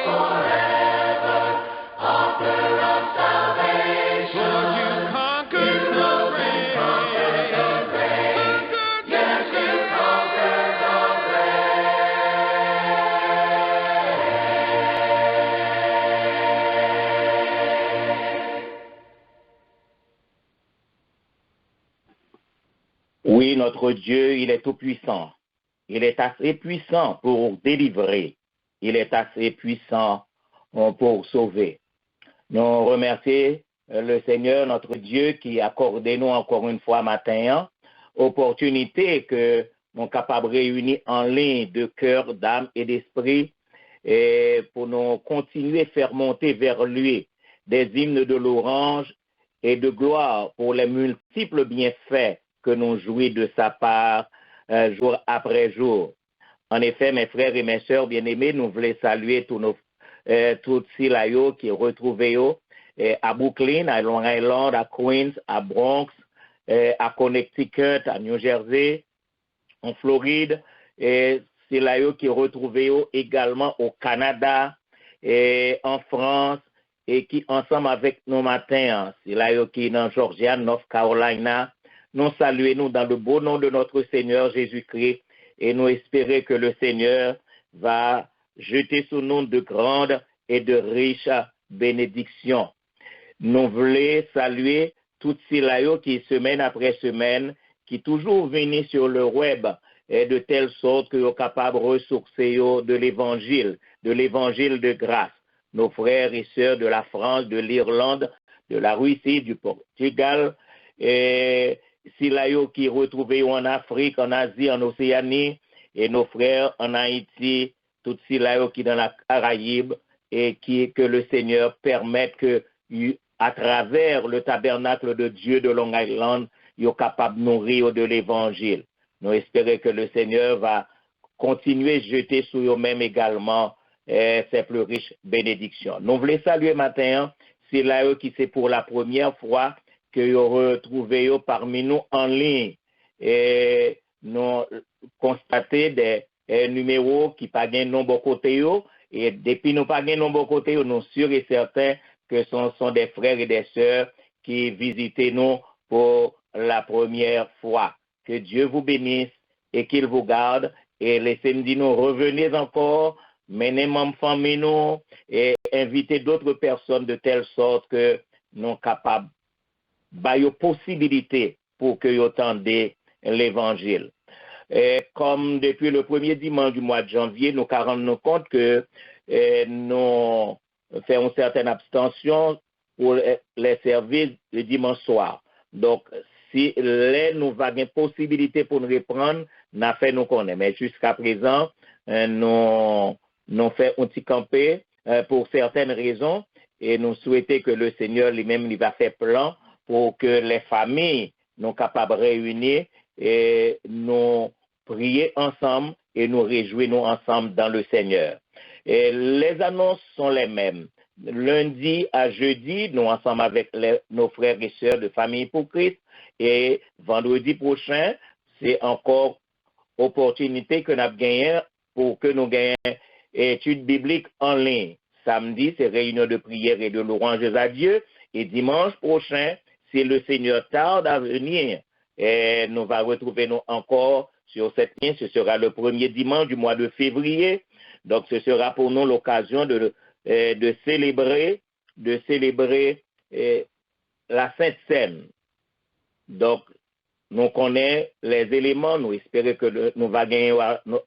Speaker 8: forever. Author of salvation. Lord, you conquered the grave. Conquered the grave. Yes, you conquered the grave.
Speaker 2: Oui, notre Dieu, il est tout puissant. Il est assez puissant pour délivrer. Il est assez puissant pour sauver. Nous remercions le Seigneur, notre Dieu, qui a accordé nous encore une fois matin, opportunité que nous sommes capables de réunir en ligne de cœur, d'âme et d'esprit et pour nous continuer à faire monter vers lui des hymnes de louange et de gloire pour les multiples bienfaits que nous jouissons de sa part jour après jour. En effet, mes frères et mes sœurs bien-aimés, nous voulons saluer tous nos Silayo qui retrouvés à Brooklyn, à Long Island, à Queens, à Bronx, à Connecticut, à New Jersey, en Floride, et Silayo qui retrouvés également au Canada et en France, et qui ensemble avec nous matin, Silayo qui est en Georgia, North Carolina, nous saluons dans le beau nom de notre Seigneur Jésus-Christ et nous espérons que le Seigneur va jeter sur nous de grandes et de riches bénédictions. Nous voulons saluer toutes ces laïos qui, semaine après semaine, qui toujours viennent sur le web et de telle sorte que nous sommes capables de ressourcer de l'évangile de grâce. Nos frères et sœurs de la France, de l'Irlande, de la Russie, du Portugal, et si là qui retrouvés en Afrique, en Asie, en Océanie, et nos frères en Haïti, tout si là qui dans la Caraïbe, et que le Seigneur permette que à travers le tabernacle de Dieu de Long Island, ils sont capables de nourrir de l'évangile. Nous espérons que le Seigneur va continuer à jeter sur eux-mêmes également ses plus riches bénédictions. Nous voulons saluer matin, c'est là qui c'est pour la première fois que vous retrouvez parmi nous en ligne. Et nous constatons des numéros qui pas de nombre côté. Et depuis nous pas de nombre côté, nous sommes sûrs et certains que ce sont des frères et des sœurs qui visitent nous pour la première fois. Que Dieu vous bénisse et qu'il vous garde. Et laissez-nous nous revenez encore, menez mon famille nous et invitez d'autres personnes de telle sorte que nous sommes capables de possibilité pour que vous entendiez l'évangile. Et comme depuis le premier dimanche du mois de janvier, nous nous rendons compte que nous faisons une certaine abstention pour les services le dimanche soir. Donc, si nous avons une possibilité pour nous reprendre, nous fait nous connaître. Mais jusqu'à présent, nous fait un petit campé pour certaines raisons et nous souhaitons que le Seigneur lui-même il va faire plan pour que les familles nous capables de réunir et nous prier ensemble et nous réjouir nous ensemble dans le Seigneur. Et les annonces sont les mêmes. Lundi à jeudi, nous ensemble avec nos frères et sœurs de Famille pour Christ. Et vendredi prochain, c'est encore opportunité que nous avons gagné pour que nous gagnions études bibliques en ligne. Samedi, c'est réunion de prière et de louanges à Dieu. Et dimanche prochain, si le Seigneur tarde à venir, et nous allons retrouver nous encore sur cette ligne. Ce sera le premier dimanche du mois de février. Donc, ce sera pour nous l'occasion de célébrer la Sainte Seine. Donc, nous connaissons les éléments, nous espérons que nous allons gagner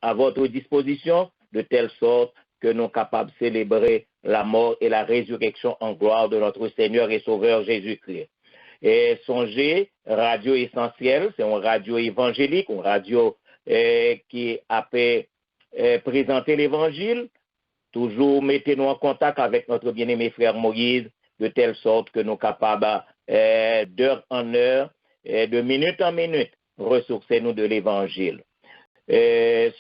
Speaker 2: à votre disposition de telle sorte que nous sommes capables de célébrer la mort et la résurrection en gloire de notre Seigneur et Sauveur Jésus-Christ. Et songez, Radio Essentielle, c'est une radio évangélique, une radio qui a présenté l'Évangile. Toujours mettez-nous en contact avec notre bien-aimé frère Moïse, de telle sorte que nous sommes capables d'heure en heure, de minute en minute, ressourcer-nous de l'Évangile.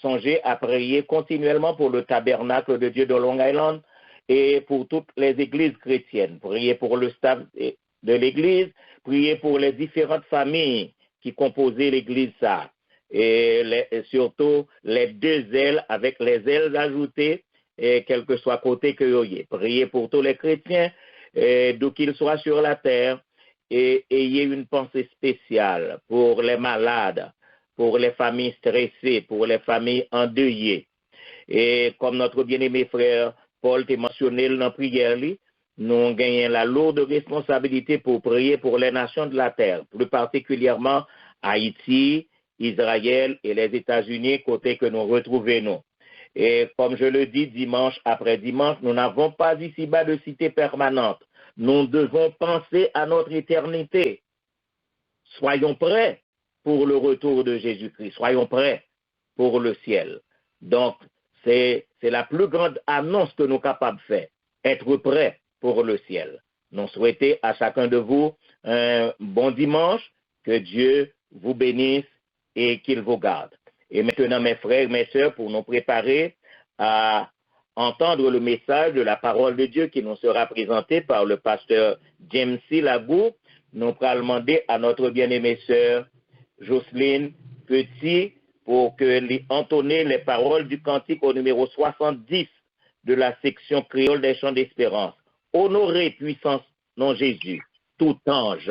Speaker 2: Songez à prier continuellement pour le tabernacle de Dieu de Long Island et pour toutes les églises chrétiennes. Priez pour le staff de l'église, priez pour les différentes familles qui composaient l'église ça. Et surtout les deux ailes avec les ailes ajoutées, et quel que soit côté que vous ayez. Priez pour tous les chrétiens, d'où qu'ils soient sur la terre, et ayez une pensée spéciale pour les malades, pour les familles stressées, pour les familles endeuillées. Et comme notre bien-aimé frère Paul t'a mentionné dans la prière, nous gagnons la lourde responsabilité pour prier pour les nations de la terre, plus particulièrement Haïti, Israël et les États-Unis, côté que nous retrouvons nous. Et comme je le dis dimanche après dimanche, nous n'avons pas ici-bas de cité permanente. Nous devons penser à notre éternité. Soyons prêts pour le retour de Jésus-Christ. Soyons prêts pour le ciel. Donc, c'est la plus grande annonce que nous sommes capables de faire. Être prêts pour le ciel. Nous souhaitons à chacun de vous un bon dimanche. Que Dieu vous bénisse et qu'il vous garde. Et maintenant, mes frères, mes sœurs, pour nous préparer à entendre le message de la parole de Dieu qui nous sera présenté par le pasteur James C. Lagou, nous allons demander à notre bien-aimée sœur Jocelyne Petit pour que lui entonner les paroles du cantique au numéro 70 de la section créole des chants d'espérance. Honorez puissance non Jésus, tout ange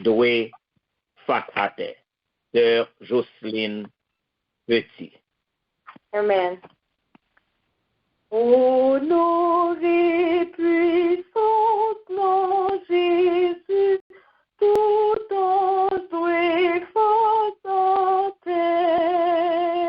Speaker 2: doué facate. Sœur Jocelyne Petit.
Speaker 1: Amen.
Speaker 5: Honorez puissance non Jésus, tout ange doué face à terre.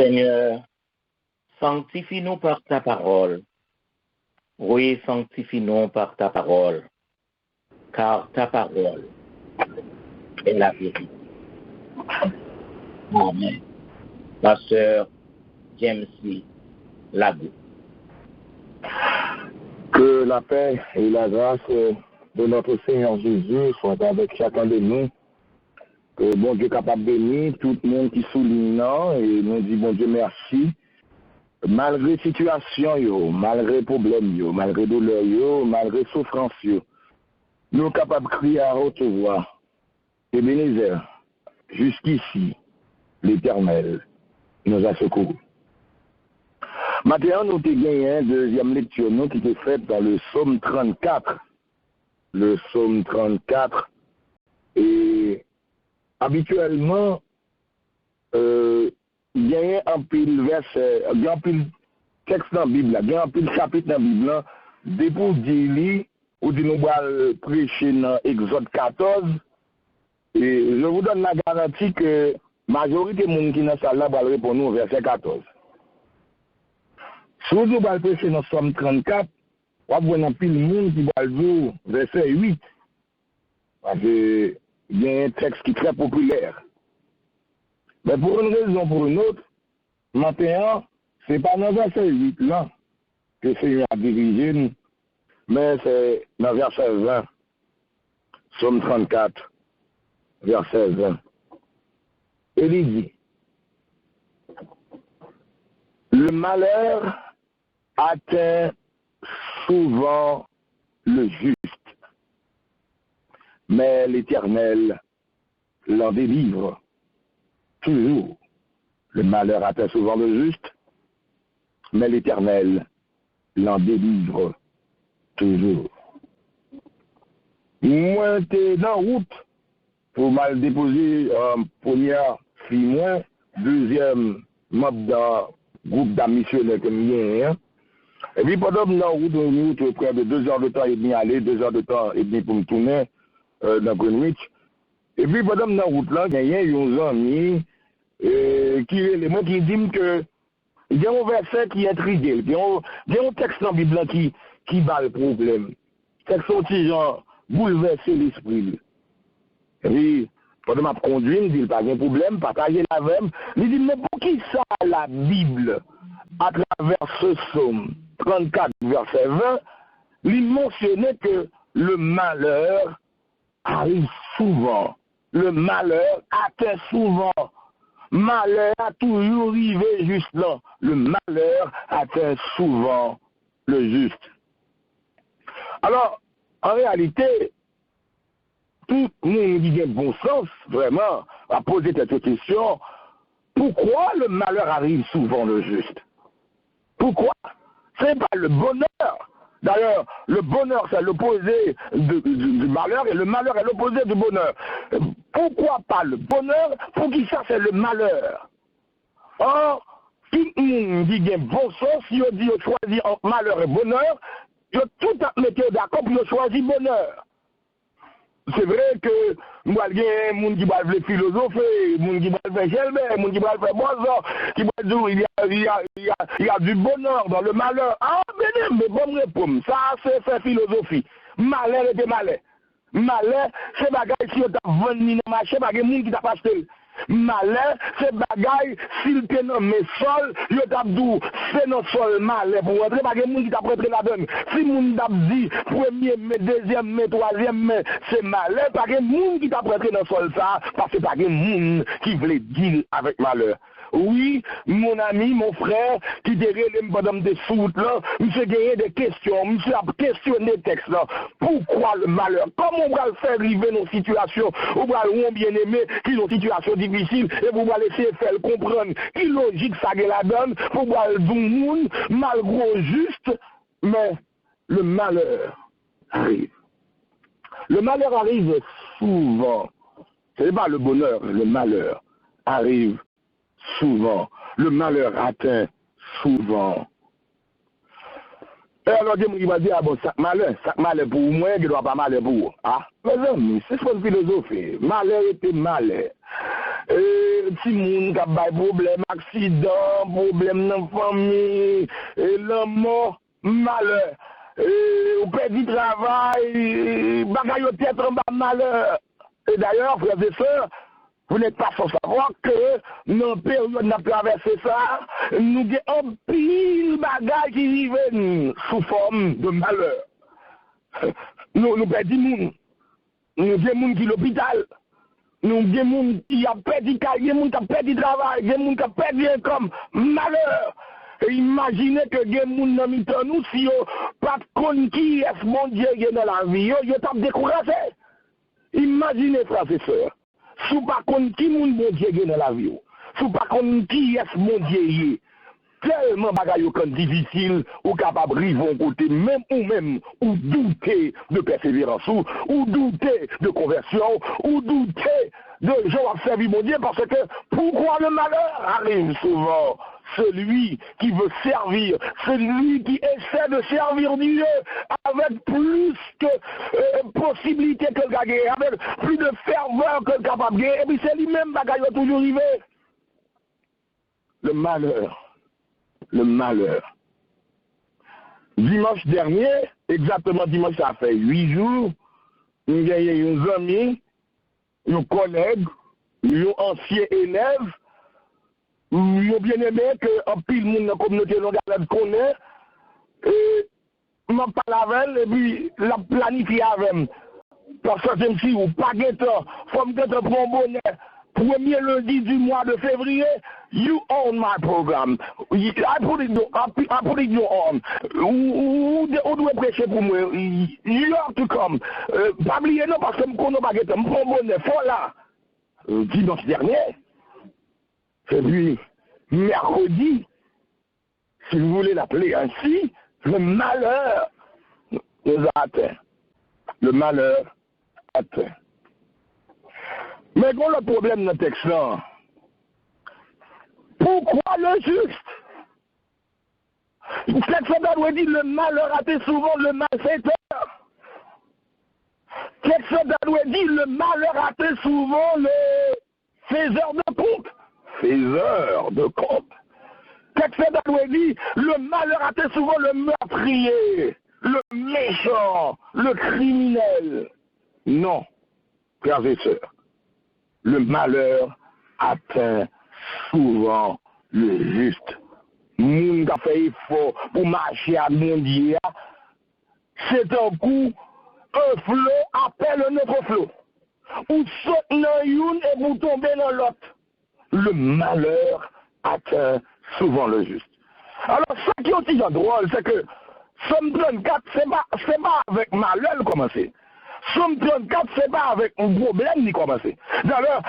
Speaker 2: Seigneur, sanctifie-nous par ta parole. Oui, sanctifie-nous par ta parole, car ta parole est la vérité. Amen. Pasteur James C. Lagou.
Speaker 9: Que la paix et la grâce de notre Seigneur Jésus soient avec chacun de nous. Que bon Dieu capable de bénir tout le monde qui souligne et nous dit bon Dieu merci. Malgré situation yo, malgré problème yo, malgré douleur yo, malgré souffrance yo, nous sommes capables de crier à haute voix. Ebenezer, jusqu'ici, l'Éternel nous a secourus. Maintenant, nous avons gagné une deuxième lecture qui était faite dans le psaume 34. Le psaume 34. Et habituellement, il y a un pile verset, il y a un pile texte dans la Bible, il y a un pile chapitre dans la Bible, dès pour dire, ou dit nous allons prêcher dans Exode 14. Et je vous donne la garantie que la majorité des gens qui sont dans la salle va répondre au verset 14. Si vous allez prêcher dans Psaume 34, vous allez voir un pile de monde qui va dire verset 8. Parce qu'il y a un texte qui est très populaire. Mais pour une raison ou pour une autre, maintenant, ce n'est pas dans verset 8 là que le Seigneur a dirigé nous, mais c'est dans verset 20. Psaume 34, verset 20. Et il dit, le malheur atteint souvent le juste, mais l'Éternel l'en délivre toujours. Le malheur atteint souvent le juste, mais l'Éternel l'en délivre toujours. Moi, t'es dans la route pour mal déposer première fille, moi, deuxième membre dans le groupe d'amis missionnaires que nous avons. Et puis pendant que nous avons route près de 2 heures de temps et demi aller, 2 heures de temps et demi pour me tourner dans Greenwich. Et puis pendant que nous avons route là, il y a un ami qui dit que il y a un verset qui intrigue, il y a un texte dans la Bible qui bat le problème. Texte qui genre bouleverser l'esprit. Et puis, pendant que je conduis, il dit pas de problème, partager la même. Il dit, mais pour qui ça la Bible, à travers ce psaume 34, verset 20, il mentionnait que le malheur arrive souvent. Le malheur atteint souvent. Malheur a toujours arrivé juste là. Le malheur atteint souvent le juste. Alors, en réalité, tout le monde qui a bon sens, vraiment, à poser cette question, pourquoi le malheur arrive souvent le juste? Pourquoi? Ce n'est pas le bonheur. D'ailleurs, le bonheur, c'est l'opposé du malheur, et le malheur est l'opposé du bonheur. Pourquoi pas le bonheur? Pour qui ça, c'est le malheur. Or, tout le monde qui a bon sens, si on dit on choisit entre malheur et bonheur, il y a tout à mettre d'accord pour choisir bonheur. C'est vrai que nous avons des gens qui veulent philosopher, des gens qui veulent faire Gelbert, des gens qui veulent faire Boisard, qui veulent dire il y a du bonheur dans le malheur. Ah, mais bonne réponse, ça c'est faire philosophie. Malheur et malheur. Malheur, c'est bagaille si on t'a vendu dans le marché, pas de gens qui t'a pas acheté. Malheur, c'est bagaille s'il te nomme sol, yo t'a dit c'est notre sol malheur pour rentrer, pas de gens qui t'a prêté la donne. Si moun t'a dit premier mai, deuxième mai, troisième mai, c'est malheur, pas de gens qui t'a prêté dans sol ça, parce que pas de gens qui veulent deal avec malheur. Oui, mon ami, mon frère, qui dirait les madame des soutes là, monsieur gagné des questions, monsieur a questionné le texte là. Pourquoi le malheur? Comment on va le faire arriver dans une situation où on va bien aimé, qui ont une situation difficile, et vous allez essayer de faire comprendre qui logique ça la donne, pour voir le monde, malgré juste, mais le malheur arrive. Le malheur arrive souvent. Ce n'est pas le bonheur, le malheur arrive souvent. Le malheur atteint souvent. Et alors, il va dire, ah bon, ça malheur pour moi, il ne doit pas malheur pour vous. Ah, mes amis, c'est une philosophie. Malheur était malheur. petit monde qui a des problèmes, accident, problème dans la famille, et la mort, malheur. Ou perd du travail, bagaille au tête en bas malheur. Et d'ailleurs, frères et sœurs, vous n'êtes pas sans savoir que dans la période où on a traversé ça, nous avons un pile bagaille qui vivent sous forme de malheur. Nous perdons du monde. Nous avons des gens qui sont à l'hôpital. Nous avons des gens qui ont perdu des gens qui ont perdu travail, des gens qui ont perdu income. Malheur. Et imaginez que des gens dans le nous, si vous pas de qui est mon Dieu dans la vie, vous êtes découragé. Imaginez, frères et sœurs, si vous pas qui mon Dieu dans la vie, si vous pas qui est mon Dieu, tellement bagaille difficile ou capable de river côté même ou douter de persévérance ou douter de conversion ou douter de gens à servir mon Dieu parce que pourquoi le malheur arrive souvent celui qui veut servir, celui qui essaie de servir Dieu avec plus de possibilités que le gagner, avec plus de ferveur que le capable de gagner, et puis c'est lui-même bagaille toujours arrivé. Le malheur. Dimanche dernier, exactement dimanche, ça fait 8 jours, nous avons un ami, un collègue, un ancien élève, nous bien aimé qu'un pile monde dans la communauté locale connaît, et je parle avec elle, et puis la planifie avec elle. Parce que je me suis dit, pas de temps, il faut me prendre un bonnet. Premier lundi du mois de février, you own my program. I put it on. Ou doit prêcher pour moi. You have to come. Pas oublier non parce que je connais pas guetter. Je prends bonnet. Faut là. Dimanche dernier. Et puis, mercredi, si vous voulez l'appeler ainsi, le malheur nous a atteint. Le malheur atteint. Mais quand le problème dans le texte là, pourquoi le juste? Le texte doit dire le malheur a été souvent le malfaiteur. Le texte doit dire le malheur a été souvent le faiseur de compte. Faiseur de compte. Le texte doit dire le malheur a été souvent le meurtrier, le méchant, le criminel. Non, frères et sœurs. Le malheur atteint souvent le juste. Moun qui a fait effort pour marcher à mon Dieu, c'est un coup, un flot appelle un autre flot. Ou saute dans une et vous tombez dans l'autre. Le malheur atteint souvent le juste. Alors, ce qui est aussi drôle, c'est que Somme 34, c'est pas avec malheur commencer. Somme 34, c'est pas avec un problème ni commencer. D'ailleurs,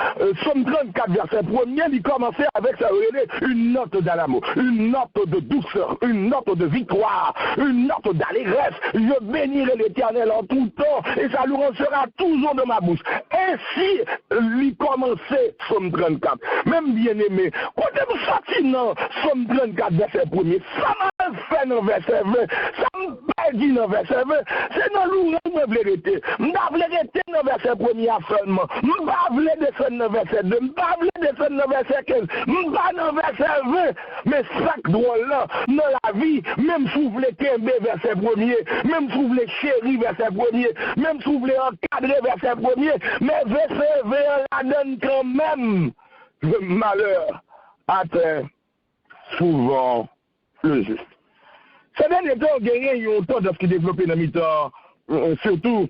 Speaker 9: Somme 34, verset 1er, il commençait avec ça, une note d'amour, une note de douceur, une note de victoire, une note d'allégresse. Je bénirai l'Éternel en tout temps et sa louange sera toujours de ma bouche. Ainsi, il commençait Somme 34. Même bien aimé, quand vous sortez dans Somme 34, verset 1er, ça m'a fait dans verset 20, ça m'a dit dans verset 20, c'est dans l'ouvrage que je voulais arrêter. Je voulais rester dans le verset 1er seulement. Je voulais descendre dans le verset 2. Je voulais descendre dans le verset 15. Je voulais dans le verset 20. Mais chaque drôle-là, dans la vie, même si vous voulez Kembe verset 1er, même si vous voulez chéri verset 1er, même si vous voulez encadrer verset 1er, mais verset 20 la donne quand même. Le malheur atteint souvent le juste. Ces derniers temps, il y a eu un temps de ce qui est développé dans le mi-temps. Surtout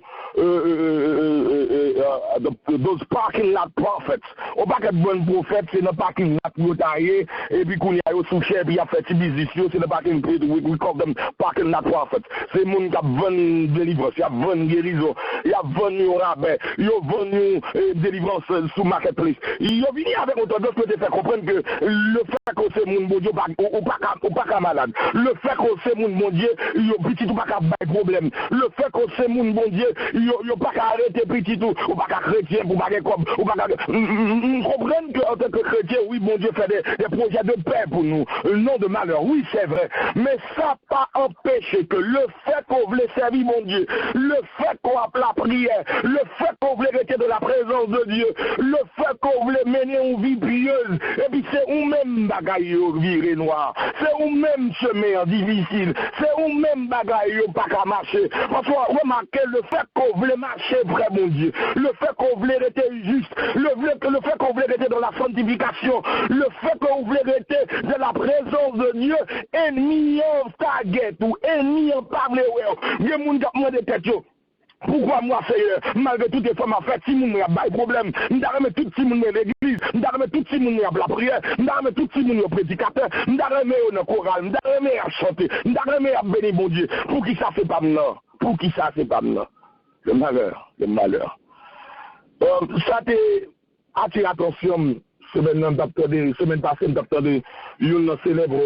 Speaker 9: those parking lot prophets. On pas qu'être bon prophète, c'est le parking lot pour tailler, et puis qu'on y a au sous-chef, il y a fait des business, c'est le parking lot, we call them parking lot prophets. C'est les gens qui ont vendu délivrance, il y a vendu guérison, il y a vendu rabais, il y a vendu délivrance sous marketplace. Il y a venu avec autant d'autres pour te faire comprendre que le fait que c'est mon Dieu, ou pas malade, le fait que c'est mon Dieu, il y a petit ou pas de problème, le fait que cause c'est mon bon Dieu, yo pas qu'à arrêter petit tout, ou pas qu'à chrétien, ou pas qu'à comme, ou pas qu'à... Comprendre qu'en tant que chrétien, oui, bon Dieu fait des projets de paix pour nous, non de malheur, oui, c'est vrai. Mais ça pas empêché que le fait qu'on voulait servir mon Dieu, le fait qu'on a la prière, le fait qu'on voulait rester de la présence de Dieu, le fait qu'on voulait mener une vie pieuse, et puis c'est ou-même bagaille viré noir, c'est ou-même chemin difficile, c'est ou-même bagaille pas qu'à marcher. Parce que remarquez le fait qu'on voulait marcher près mon Dieu, le fait qu'on voulait rester juste, le fait qu'on voulait rester dans la sanctification, le fait qu'on voulait rester dans la présence de Dieu, ennemi en target ou ennemi en parler, il y a des gens qui ont des têtes. Pourquoi moi, Seigneur, malgré toutes les femmes à faire, si moun y a pas de problème, m'darreme tout si moun y a l'église, m'darreme tout si moun y a la prière, m'darreme tout si moun y a prédicateur, m'darreme y a chorale, m'darreme y a chanter, m'darreme y a bénir mon Dieu. Pour qui ça c'est pas maintenant? Pour qui ça c'est pas maintenant? Le malheur, le malheur. Ça t'est attiré l'attention, semaine passée, docteur de une célèbre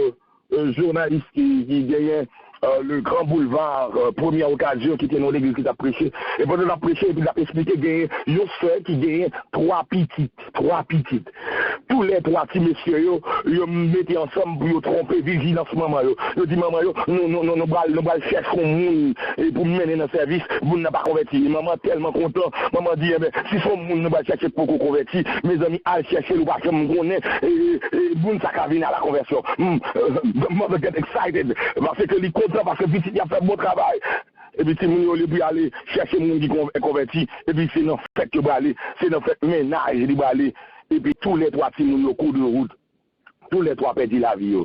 Speaker 9: journaliste qui gagnait le grand boulevard, première occasion qui était dans l'église qui a prêché. Et pendant la prêché, il a expliqué qu'il y a une soeur qui gagnait trois petites. Tous les trois petits messieurs, ils mettaient ensemble pour tromper vigilance maman. Ils disent maman, nous allons chercher un monde pour mener dans le service, vous n'avez pas converti. Maman tellement content, maman dit, si son monde nous va chercher pour qu'on converti, mes amis, allez chercher le parce que nous connaissons et vous ça va venir à la conversion. Maman get excited parce que les parce que petit a fait bon travail. Et puis si nous allons aller chercher les gens qui sont convertis, et puis c'est dans fait que aller, c'est dans fait ménage, il va aller. Et puis tous les trois petits au cours de route, tous les trois perdent la vie.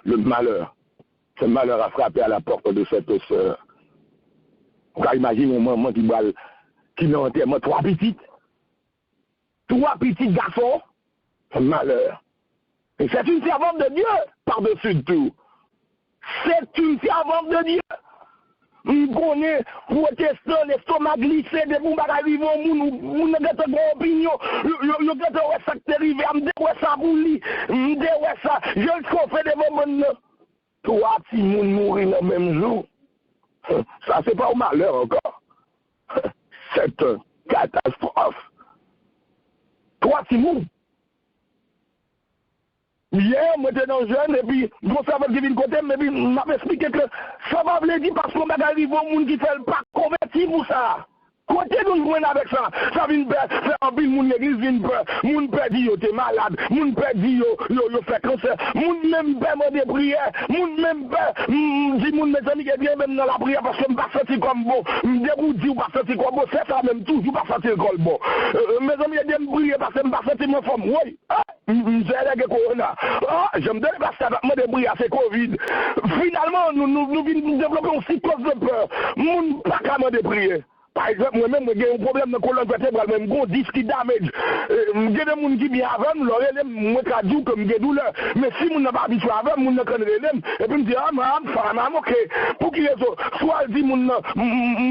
Speaker 9: Le malheur, ce malheur a frappé à la porte de cette sœur. On peut imaginer un maman qui n'a enterrement trois petits garçons, ce malheur. Et c'est une servante de Dieu par-dessus tout. C'est une servante de Dieu. On connaît protestant, l'estomac glissé, des bons arrivent au monde, on a une opinion, on a ça qui arrive, on a ça bouli, on a ça, je le fais des moments. Trois petits moun mourir le même jour. Ça, c'est pas au malheur encore. C'est une catastrophe. Trois petits moun. Hier, moi j'étais jeune, et puis, mon serveur qui vient de côté, mais puis, m'a expliqué que ça va vous dire parce qu'on va arriver au monde qui fait le pas converti pour ça. Côté nous jouons avec ça, ça vient faire un peu mon église vient peur, mon père dit yo t'es malade, mon père dit yo fait cancer, mon même père me des prières, mon même père dit mon mes amis qui viennent même dans la prière parce que me pas senti comme bon, me dégoûté ou pas senti comme bon, c'est ça même toujours pas senti comme bon. Mes amis qui viennent prier parce que me pas senti mon femme, oui, j'ai le corona. Je me donne parce que moi des prières c'est Covid. Finalement nous venons développer une psychose de peur. Mon pas capable de prier. Par exemple, moi-même, j'ai un problème de colonne vertébrale, même gros disque damage. J'ai des gens qui viennent avant, moi, je dis que j'ai douleur. Mais si je n'ai pas habitué avant, je ne connais pas. Et puis, je me dis, ok. Pour qui est ça? Soit je dis,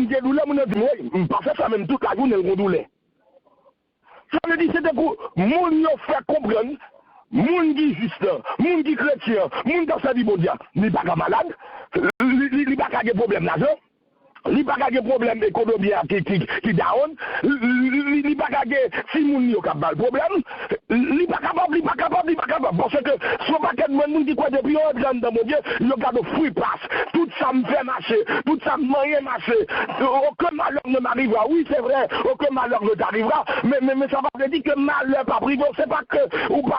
Speaker 9: j'ai douleur, je dis, oui, parce que ça même toute la journée, j'ai douleur. Ça veut dire, c'est des coups, mon fait comprendre, mon qui juste, mon qui chrétien, mon qui dit, bon Dieu, il n'est pas malade, il n'est pas de problème là-dedans. Il n'y a pas de problème économique qui down. Il n'y a pas de si moun yo kap bal problème. Il n'y a pas capable. Parce que soit pas que moun qui croit depuis un grand dans mon Dieu, il y a de fruits passe. Tout ça me fait marcher. Tout ça me moyen marcher. Aucun malheur ne m'arrivera. Oui, c'est vrai. Aucun malheur ne t'arrivera. Mais ça va dire que malheur pas privé. C'est pas que ou pas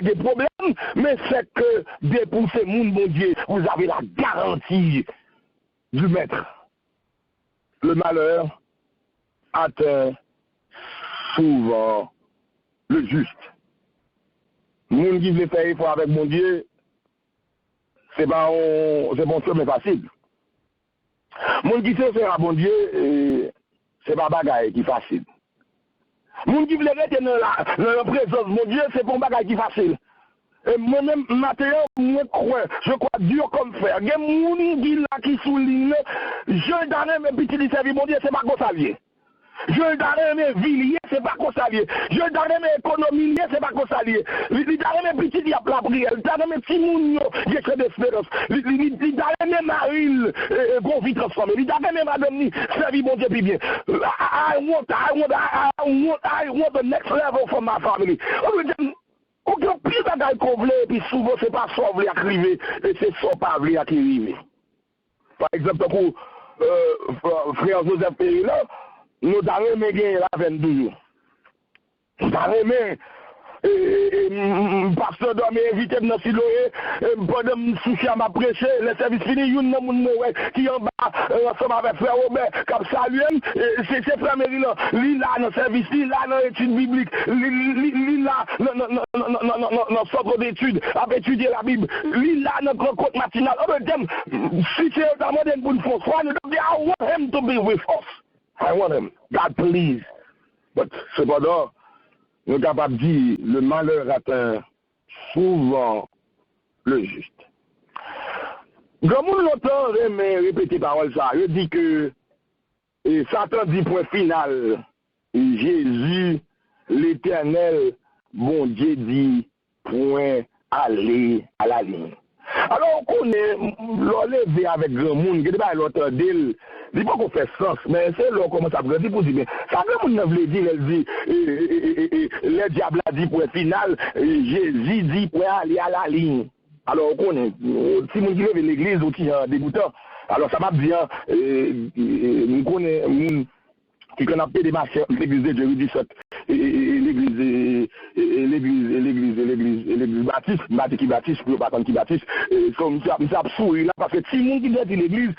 Speaker 9: de problème, mais c'est que dépousser moun mon Dieu, vous avez la garantie du maître. Le malheur atteint souvent le juste. Moun qui veut faire effort avec mon Dieu, c'est bon chemin facile. Moun qui sait faire à mon Dieu, c'est pas bagaille qui facile. Moun qui veut rester dans la présence de mon Dieu, c'est pas bagaille qui facile. Et moi-même, matin, je crois dur comme fer. Il y a des gens qui soulignent, je donne mes petits services, mon Dieu, c'est pas comme ça vient. Je donne mes villes, c'est pas comme ça lié. Je donne mes économies, c'est pas comme ça lié. Je donne mes petits diables la prière. Je donne mes petits mounions, j'ai créé d'espérance. Je donne mes marines, qu'on vit transformer. Je donne mes madame, servi bon Dieu puis bien. I want the next level for my family. Aucun pire bagaille qu'on voulait, puis souvent c'est pas ça qu'on voulait arriver, et c'est ça qu'on pas voulait arriver. Par exemple, pour frère Joseph Perry là, nous avons gagné la 22 jours. Nous avons pasteur doit m'inviter dans Siloé, pendant que souci à m'a prêché, le service fini, il y a un qui en bas, ensemble avec frère Robert, comme ça lui, c'est frère Méry là, lui là dans le service, lui là dans l'étude biblique, lui là dans centre d'études, à étudier la Bible, lui là dans le rencontre matinale. Si c'est dans le monde pour nous faire, I want him to be with us. I want him. God please. But cependant, nous sommes capables de dire le malheur atteint souvent le juste. Comme nous l'entend répéter parole ça, je dis que Satan dit point final, Jésus, l'Éternel, bon Dieu dit point aller à la ligne. Alors on connaît l'enlever avec grand monde, qui n'est pas l'autre d'elle. Dis pas qu'on fait sens, mais c'est là qu'on commence à grandir pour dire, mais ça grand monde ne veut dire, elle dit, le diable a dit pour le final, Jésus dit pour aller à la ligne. Alors on connaît, si on dit l'église, on dit dégoûtant. Alors ça m'a bien, on connaît, qui qu'on appelle des marchés, l'église de Jérusalem 17, l'église baptiste, qui baptiste, pour pas qui baptiste, comme ça sourire là, parce que si moun qui dit l'église,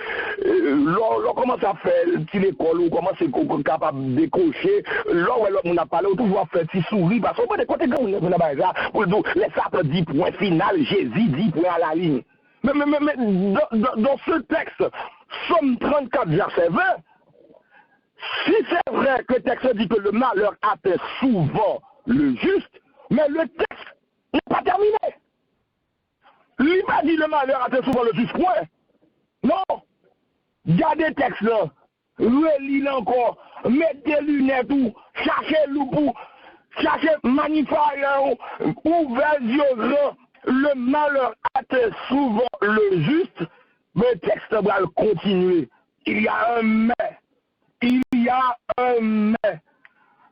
Speaker 9: l'on commence à faire petit l'école, ou commence à capable de décrocher, l'on on a parlé, on toujours faire petit sourire, parce qu'on peut des côtés on a ça, pour dire, les sapes dit point final, Jésus dit point à la ligne. Mais dans ce texte, Somme 34, verset 20, si c'est vrai que le texte dit que le malheur atteint souvent le juste, mais le texte n'est pas terminé. Il m'a dit le malheur atteint souvent le juste, point. Non. Gardez le texte là, relis-le encore, mettez lunettes ou, cherchez loup, cherchez magnifier, ouvrez les yeux, le malheur atteint souvent le juste, mais le texte va continuer. Il y a un mais. Il y a un mais.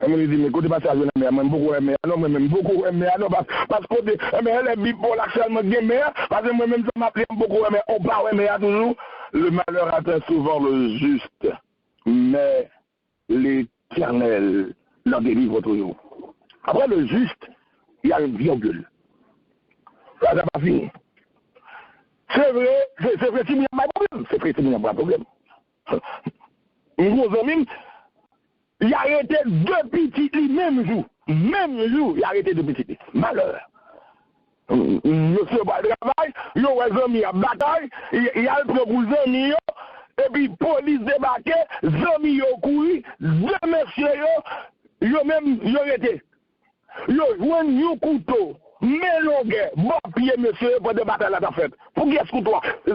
Speaker 9: Je me dis, mais côté passage, je m'aime beaucoup, mais non, même beaucoup, mais non, parce que elle est bipolaire actuellement, mais parce que moi-même, ça m'appelle beaucoup, mais on parle, mais toujours, le malheur atteint souvent le juste, mais l'Éternel l'en délivre toujours. Après le juste, il y a une virgule. Ça n'a pas fini. C'est vrai, si il n'y a pas de problème. C'est vrai, si il n'y a pas de problème. Gros amis, il a arrêté deux petits même jour, il a arrêté deux petits. Malheur. Monsieur pas de travail, il a un ami à bataille, il a le pour les amis, et puis police débarqué, les amis ont couru, deux messieurs, ils ont même arrêté. Ils ont un couteau. Mais longue, bon pied, monsieur, pour de bataille la fête. Pour qui est-ce que toi? I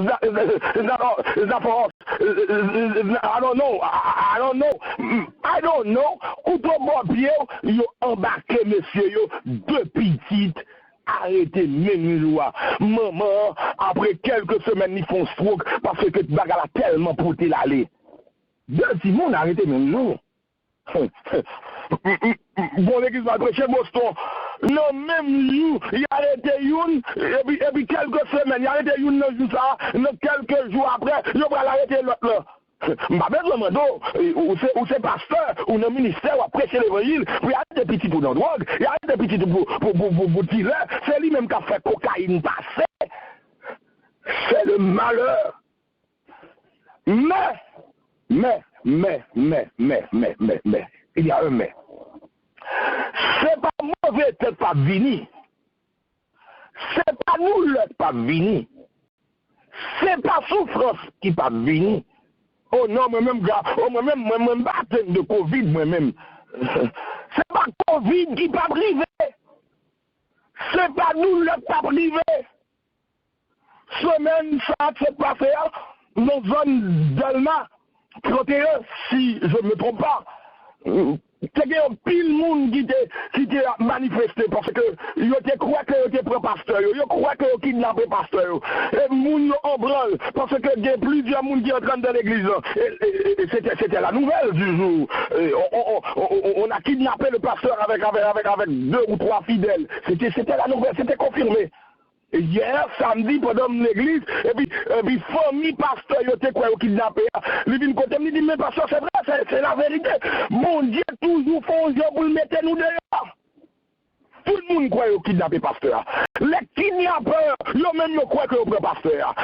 Speaker 9: don't know. Couteau bon pied, ils ont embarqué, monsieur, deux petites. Arrêtez même joie. Maman, après quelques semaines, ils font stroke parce que le bagarre a tellement porté l'aller. Deux petits monde arrêté même jour. Bon, l'église va prêcher Boston. Non, même jour, il a arrêté une, et puis quelques semaines, il a arrêté une dans quelques jours après, il va l'arrêter l'autre là. Ma belle demande, ou c'est pasteur, ou le ministère, ou prêcher l'évangile, puis il y a des petits pour la drogue, il y a des petits pour tirer, c'est lui-même qui a fait cocaïne passer. C'est le malheur. Mais, il y a un mais. C'est pas mauvais tête pas vini. C'est pas nous le pas vini. C'est pas souffrance qui pas vini. Oh non, moi-même, gars, moi-même, atteint de Covid, moi-même. C'est pas Covid qui pas privé. C'est pas nous le pas privé. Semaine, ça s'est passé dans zone Delma, 31, si je ne me trompe pas. c'est un pile monde qui était manifesté parce que ils croient que ils prend pasteur, ils croient que ils kidnappé pasteur. Et moun en branle parce que il y a plusieurs monde qui entrent dans l'église. Et c'était la nouvelle du jour. On a kidnappé le pasteur avec 2 ou 3 fidèles. C'était la nouvelle, c'était confirmé. Et hier, samedi, pendant l'église, et puis famille pasteur, il était quoi, kidnappé. Il vient côté, il dit, mais pasteur, c'est vrai, c'est la vérité. Mon Dieu, toujours font un job pour le mettre nous dehors. Tout le monde croit au kidnappé pasteur. Les kidnappeurs, eux même croient que au pasteur.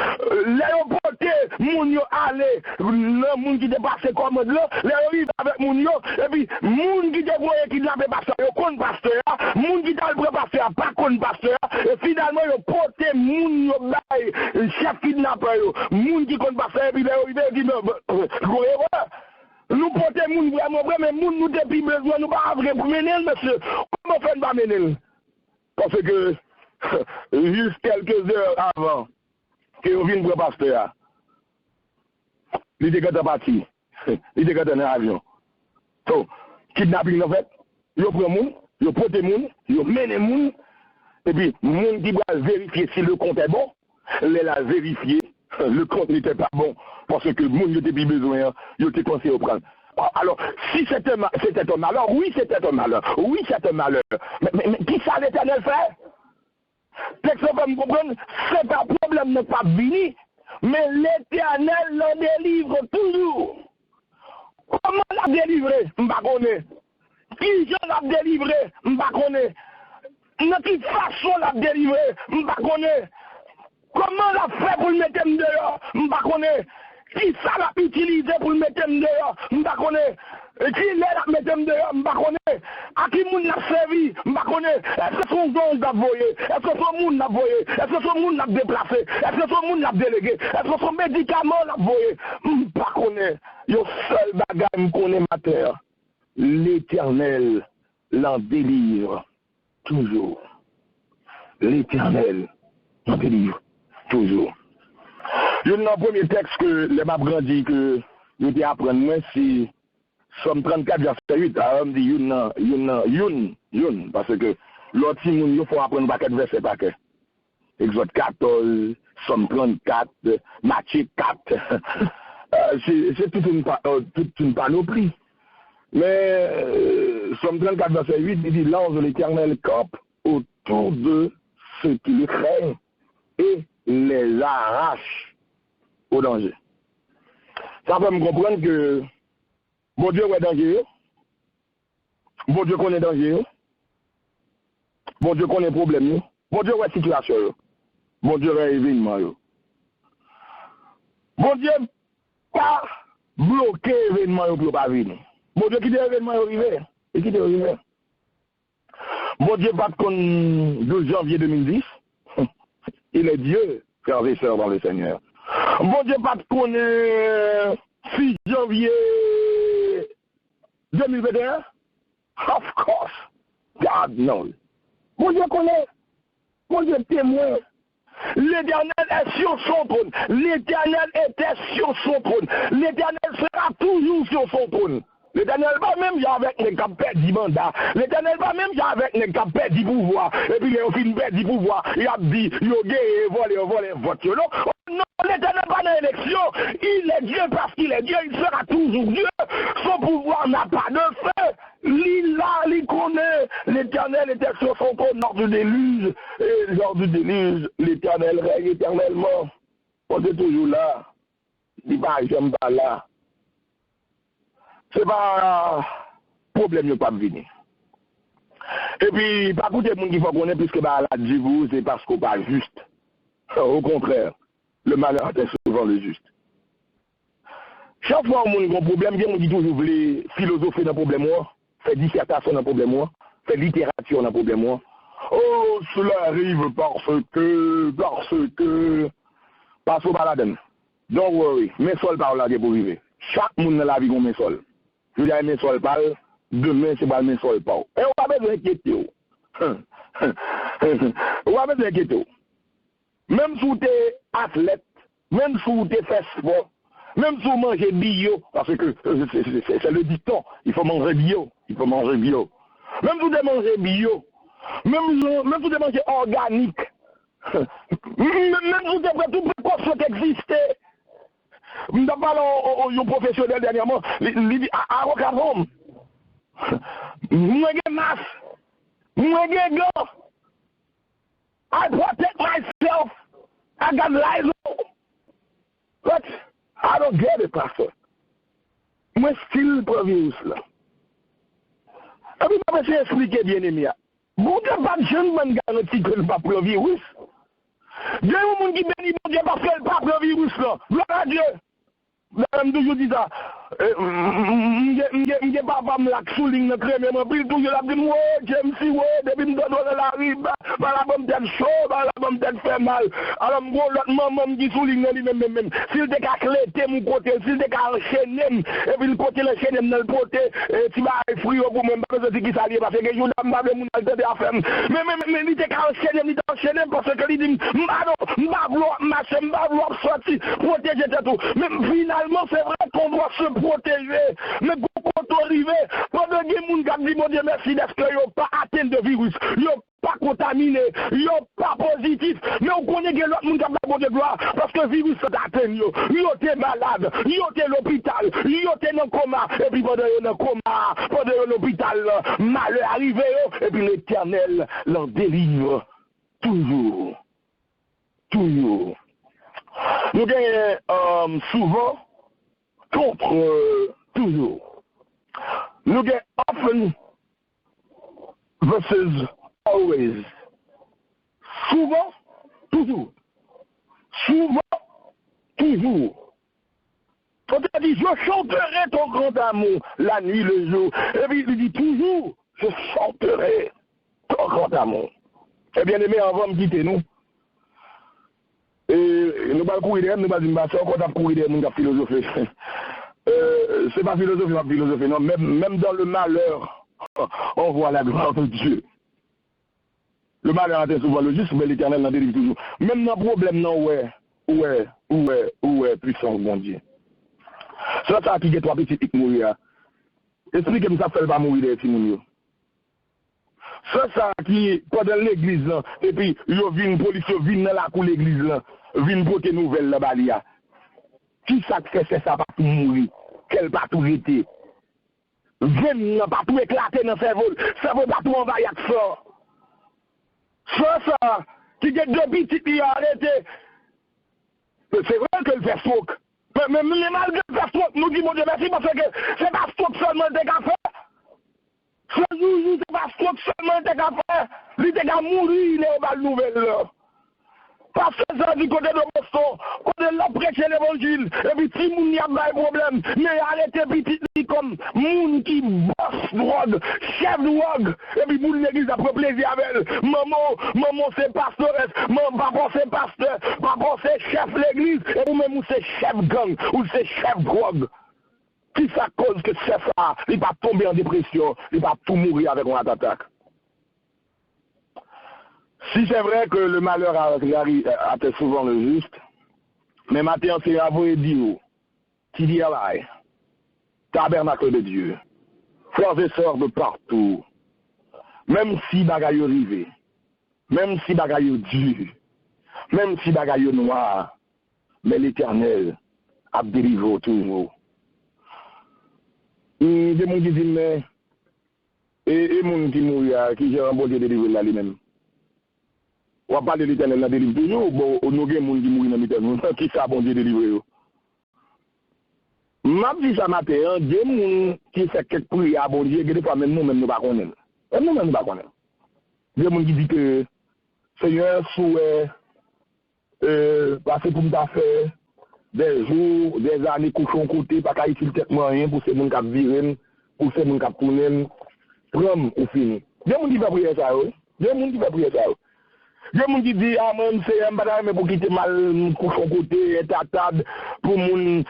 Speaker 9: Les portés, moun yo allé, le monde qui dépasse comme là, les arrivent avec moun yo, et puis moun qui dévoie kidnappé pasteur, yo kon pasteur, moun qui t'a le pasteur, pas kon pasteur, et finalement yo porté moun yo bail, chef kidnappeur yo, moun qui kon pasteur, et puis les arrivent dit nous portons moun vraiment vrai, mais moun nous depuis besoin, nous pas vrai pour mener, monsieur. Comment faire pas mener? Parce que juste quelques heures avant que vous veniez pour pasteur, il était parti, il était dans l'avion. Donc, kidnapping en fait, il prend moun, il porte moun, il mène moun, et puis moun qui va vérifier si le compte est bon, il a vérifié. Le compte n'était pas bon parce que le monde n'était plus besoin, il était conseillé au prendre. Alors, si c'était un malheur, oui, c'était un malheur. Oui, c'est un malheur. Mais qui ça l'Éternel fait? Personne va me comprendre, c'est un problème n'est pas fini, mais l'Éternel l'en délivre toujours. Comment l'a délivré? Je ne sais pas. Qui l'a délivré? Je ne sais pas. De quelle façon l'a délivré? Je ne sais pas. Comment l'a fait pour le mettre dehors? Je ne sais pas. Qui ça l'a utilisé pour le mettre dehors? Je ne sais pas. Qui l'a mis dehors? Je ne sais pas. À qui moun l'a servi? Je ne sais pas. Est-ce que son don l'a voyé? Est-ce que son moun l'a voyé? Est-ce que son moun l'a déplacé? Est-ce que son moun l'a délégué? Est-ce que son médicament l'a voyé? Je ne sais pas. Yo seul bagage me connaît ma terre. L'Éternel l'en délivre toujours. L'Éternel l'en délivre toujours. Il y a un premier texte que les m'a grandi que je vais apprendre moi, c'est Somme 34, verset 8. On dit Yun, parce que l'autre, il faut apprendre paquet de versets paquet. Exode 14, Somme 34, Matthieu 4. C'est toute une panoplie. Mais Somme 34, verset 8, il dit l'ange de l'Éternel campe autour de ceux qui le craignent et les arrache au danger. Ça peut me comprendre que bon Dieu est danger, bon Dieu connaît danger, bon Dieu connaît problème, bon Dieu est situation, bon Dieu est événement. Bon Dieu pas bloquer événement pour pas venir. Bon Dieu qui dit événement arrivé, et qui dit arrivé. Bon Dieu pas comme 12 janvier 2010. Il est Dieu, frères et sœurs dans le Seigneur. Bon Dieu pas connaît 6 janvier 2021? Of course. God knows. Bon Dieu connaît. Bon Dieu témoin. L'Éternel est sur son trône. L'Éternel était sur son trône. L'Éternel sera toujours sur son trône. L'Éternel va même y avec les capés du mandat. L'Éternel va même y avec les capés du pouvoir. Et puis, il a fini du pouvoir. Il a dit, il a volé, vote. Non, l'Éternel va dans l'élection. Il est Dieu parce qu'il est Dieu. Il sera toujours Dieu. Son pouvoir n'a pas de fin. Il connaît. L'Éternel était sur son trône lors du déluge. Et lors du déluge, l'Éternel règne éternellement. On est toujours là. Il va, j'aime pas là. C'est pas un problème de pas venir. Et puis, pas tout le monde qui faut connaître, puisque la vous, c'est parce qu'on n'est pas juste. Au contraire, le malheur est souvent le juste. Chaque fois qu'on a un problème, on dit toujours voulez philosopher dans le problème, faire dissertation dans le problème, faire littérature dans le problème. Oh, cela arrive parce que, parce au baladin. Don't worry, mes sols par là pour vivre. Chaque monde dans la vie a mes sols. Je dis à mes sols parle, demain c'est pas mes sols parle. Et on va besoin d'inquiéter. On va besoin d'inquiéter. Même si tu es athlète, même si tu es fait sport, Même si vous mangez bio, parce que c'est le dicton, il faut manger bio, il faut manger bio. Même si vous mangez bio, même si vous mangez organique, même si vous avez tout précoce qui existe. Je parle aux professionnels dernièrement, à Rocavon. Moi, j'ai masse, moi, j'ai gants. I protect myself. I got lies. But I don't get it, pastor. Moi, still pour virus là. Et puis, je vais expliquer bien aimé. Vous n'avez pas de jeune garantie que le pas pour virus. Il y a un monde qui bénit mon Dieu parce que le pas pour virus là. Gloire à Dieu. Je toujours dit ça. Je ne pas me la souligne dans crème, mais puis toujours la dit moi, j'aime si ouais, depuis me donner la rive, la bonne tête chaud, la bonne tête fait mal. Alors moi l'autre maman qui souligne lui-même. S'il te ca cléter mon côté, s'il te ca enchaîner, et puis le côté l'enchaîner dans le côté, tu vas fruit pour même parce que qui s'allie parce que je n'ai pas mon alternate à faire. Mais il te ca enchaîner parce que il dit m'ba vouloir marcher, m'ba vouloir sortir, protéger tout. Même finalement c'est vrai qu'on doit se protéger, mais quand on arrive, pendant que les gens disent, mon Dieu, merci d'être que ils pas atteint de virus, ils n'ont pas contaminé, ils n'ont pas positif, mais on connaît que l'autre monde qui a de gloire, parce que le virus s'est atteint, ils ont été malades, ils ont été à l'hôpital, ils ont été dans le coma, et puis pendant qu'ils sont dans le coma, pendant qu'ils sont à l'hôpital, malheur arrivé, et puis l'Éternel l'en délivre toujours. Toujours. Nous gagnons souvent contre toujours. Nous get often versus always. Souvent, toujours. Souvent, toujours. Quand il dit, je chanterai ton grand amour la nuit, le jour. Et puis il dit toujours, je chanterai ton grand amour. Eh bien aimé, avant de quitter nous. Et nous ne courir nous ne pouvons pas courir nous philosopher. C'est pas philosophie, non. Même dans le malheur, on voit la gloire de Dieu. Le malheur atteint souvent le juste, mais l'Éternel n'en délivre toujours. Même dans le problème, non, où est puissance, mon Dieu. C'est ça qui est trois petits qui mourir. Expliquez-moi ça fait pas mourir des petits. C'est ça qui, pendant l'église, là, et puis, il y a une police, vient dans la cour l'église, là, vient pour tes nouvelles, là, balia. Qui ça fait, c'est ça, pas tout mourir? Quel pas tout été? Vient, pas tout éclater dans le cerveau, ça veut pas tout envahir avec ça. C'est ça, qui est deux petits qui ont arrêté. C'est vrai que le fait stroke. Mais malgré le fait stroke, nous disons, mon Dieu, merci, parce que c'est pas stroke seulement des cafés. Ce jour, c'est pas stroke seulement des cafés. Il était qu'à mourir, il est au bal nouvelle, là. Parce que ça du côté de Boston, côté de la prêcher l'évangile, et puis si moun n'y a pas de problème, mais arrêtez petit comme moun qui bosse drogue, chef drogue, et puis moun l'église a pris plaisir avec elle. Maman c'est pastoresse, papa c'est pasteur, papa c'est chef l'église, et vous même c'est chef gang, ou c'est chef drogue. Qui ça cause que c'est ça, il va tomber en dépression, il va tout mourir avec une attaque. Si c'est vrai que le malheur atteint souvent le juste, mais maintenant c'est à vous et Dieu qui dit à l'ail, tabernacle de Dieu, frères et sœurs de partout, même si bagaille rivé, même si bagaille dur, même si bagaille noir, mais l'Éternel a délivré toujours. Et des gens qui disent, mais, et des gens qui mourent, qui ont un bon Dieu délivré là lui-même. On va parler de l'Éternel dans délivre toujours, bon, nous avons des gens qui mourent dans l'Éternel, qui ça bon Dieu délivrer. Je dis ça matin, des gens qui font quelques prières à bon Dieu, des fois même nous-mêmes nous ne connaissons pas. Nous-mêmes nous ne connaissons pas. Des gens qui disent que Seigneur souhait passer pour nous faire des jours, des années couchons côté, pas qu'à utiliser tête moyen pour ces gens qui virent, pour ces gens qui tournent, prendre ou fini. Des gens qui font prier ça, des gens qui font prier ça. Il y a des gens qui disent, ah, moi, c'est un bataille, mais pour quitter mal, coucher côté, être à table, pour mon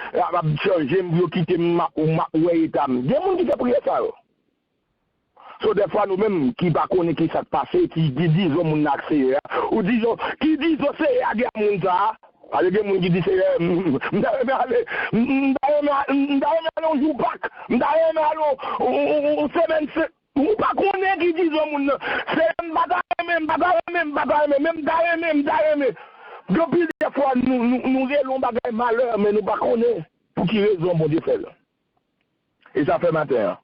Speaker 9: changer, pour quitter ma ou état. Il y a des gens qui font prier ça. So, des fois, nous-mêmes, qui ne connaissons pas qui s'est passé, qui disent, mon accès, ou disons, qui disent, c'est à mon ça, Allez, il y a des gens qui disent, aller on joue Pâques, on semaine, ou pas qu'on est qui disent, c'est même. Depuis des fois, nous réglons des malheurs, mais nous ne connaissons pas pour qui raison, bon Dieu fait. Et ça fait matin.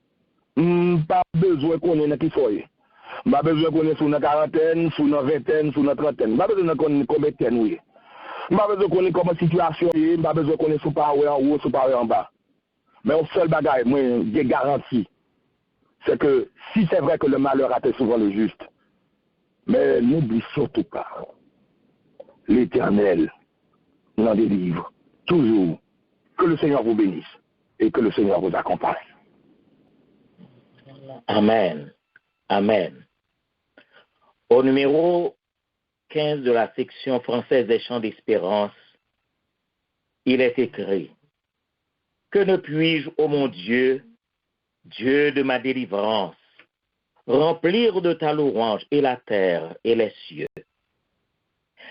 Speaker 9: Pas besoin qu'on ait qui soit. Pas besoin qu'on ait sous la quarantaine, sous la vingtaine, sous la trentaine. Pas besoin qu'on ait combien de temps, oui. Pas besoin qu'on ait comme situation, pas besoin qu'on ait sous power en haut, sous power en bas. Mais au seul bagage, moi, j'ai garanti, c'est que si c'est vrai que le malheur atteint souvent le juste, mais n'oublie surtout pas, l'Éternel nous en délivre toujours. Que le Seigneur vous bénisse et que le Seigneur vous accompagne.
Speaker 2: Amen. Amen. Au numéro 15 de la section française des chants d'espérance, il est écrit: Que ne puis-je, ô mon Dieu, Dieu de ma délivrance, remplir de ta louange et la terre et les cieux,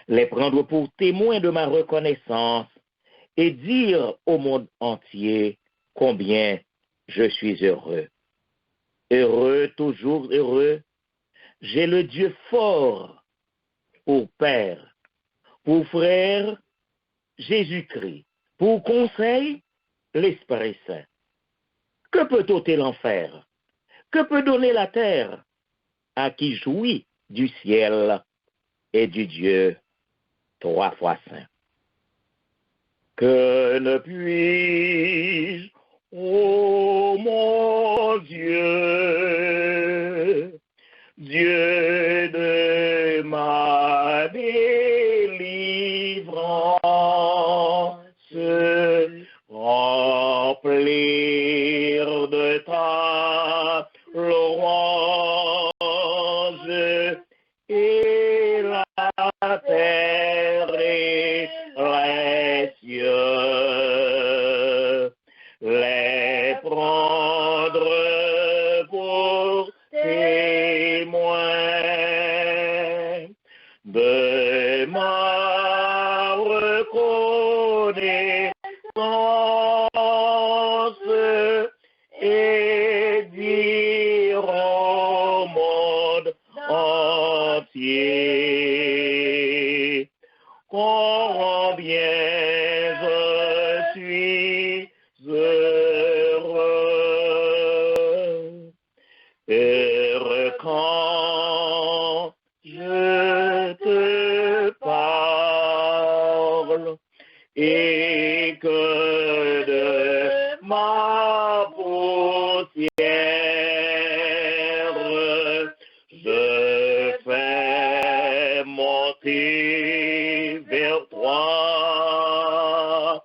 Speaker 2: les prendre pour témoins de ma reconnaissance et dire au monde entier combien je suis heureux. Heureux, toujours heureux, j'ai le Dieu fort pour Père, pour frère, Jésus-Christ, pour conseil, l'Esprit Saint. Que peut ôter l'enfer? Que peut donner la terre à qui jouit du ciel et du Dieu 3 fois saint? Que ne puis-je, ô mon Dieu, Dieu de ma délivrance, remplir de ta louange et la terre et les cieux, les prendre pour témoins de ma reconnaissance et dire au monde entier combien je suis heureux. Heureux quand je te parle et que de ma poussière je fais monter vers toi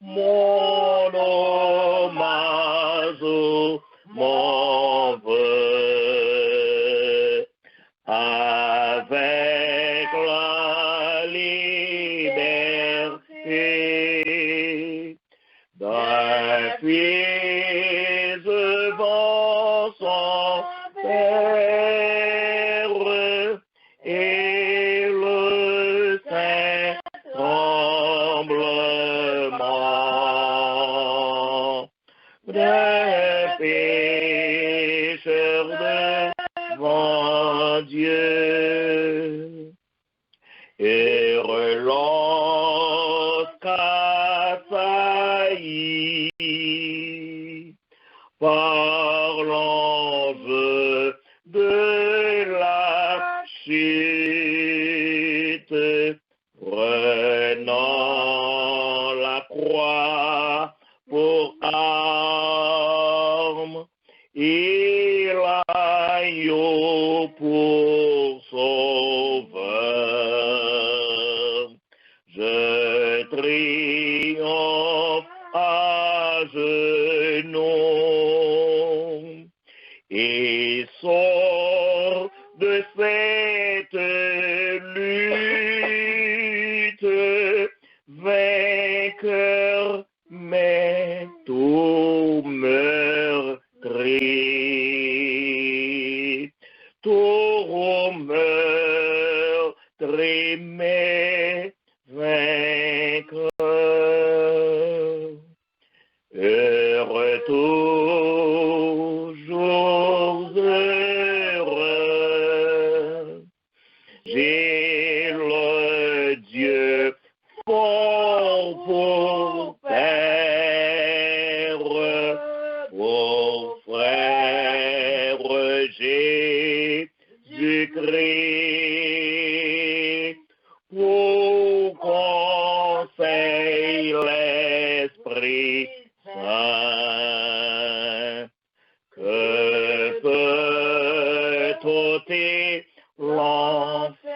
Speaker 2: mon hommage, mon vœu, avec la liberté d'un fils devant son Père et le saint tremblement des pécheurs devant Dieu. Heureux lorsqu'assailli par l'ange de la chute, prenant la croix pour arme et l'agneau pour sauveur. Je triomphe à genoux et sors de cette lutte vainqueur, mais tout meurtri, tout meurtri, mais vainqueur. nos frères Jésus-Christ, pour conseil l'Esprit Saint, que peut ôter l'enfer,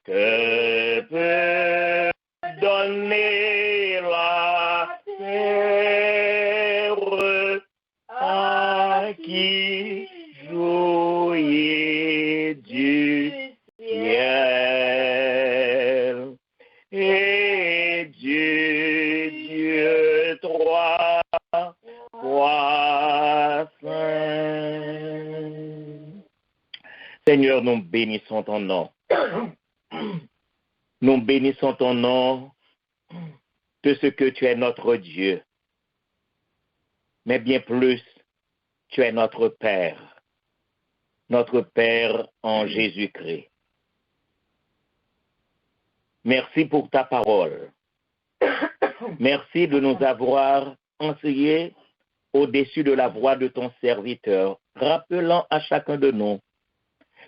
Speaker 2: que peut donner la terre à qui jouit du ciel. Et Dieu trois saint. Seigneur, nous bénissons ton nom. Nous bénissons ton nom de ce que tu es notre Dieu. Mais bien plus, tu es notre Père en Jésus-Christ. Merci pour ta parole. Merci de nous avoir enseigné au-dessus de la voix de ton serviteur, rappelant à chacun de nous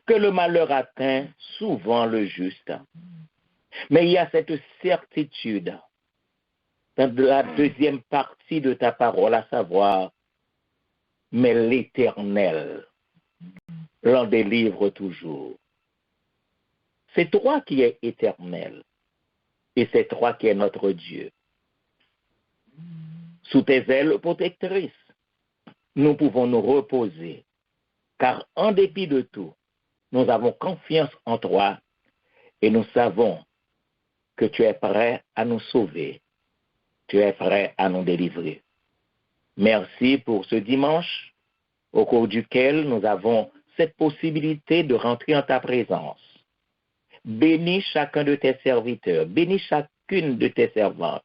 Speaker 2: que le malheur atteint souvent le juste. Mais il y a cette certitude dans la deuxième partie de ta parole, à savoir, mais l'Éternel l'en délivre toujours. C'est toi qui es éternel et c'est toi qui es notre Dieu. Sous tes ailes protectrices, nous pouvons nous reposer, car en dépit de tout, nous avons confiance en toi et nous savons que tu es prêt à nous sauver, tu es prêt à nous délivrer. Merci pour ce dimanche au cours duquel nous avons cette possibilité de rentrer en ta présence. Bénis chacun de tes serviteurs, bénis chacune de tes servantes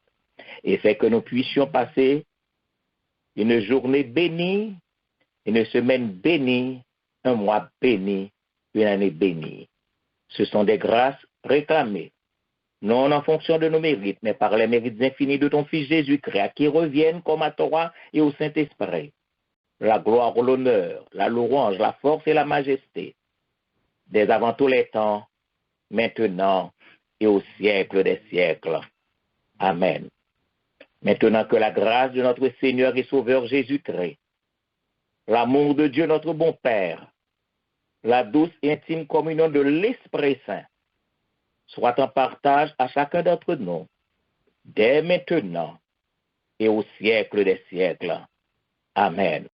Speaker 2: et fais que nous puissions passer une journée bénie, une semaine bénie, un mois béni, une année bénie. Ce sont des grâces réclamées, non en fonction de nos mérites, mais par les mérites infinis de ton Fils Jésus-Christ, à qui reviennent comme à toi et au Saint-Esprit la gloire, l'honneur, la louange, la force et la majesté, dès avant tous les temps, maintenant et au siècle des siècles. Amen. Maintenant que la grâce de notre Seigneur et Sauveur Jésus-Christ, l'amour de Dieu notre bon Père, la douce et intime communion de l'Esprit Saint soit en partage à chacun d'entre nous, dès maintenant et au siècle des siècles. Amen.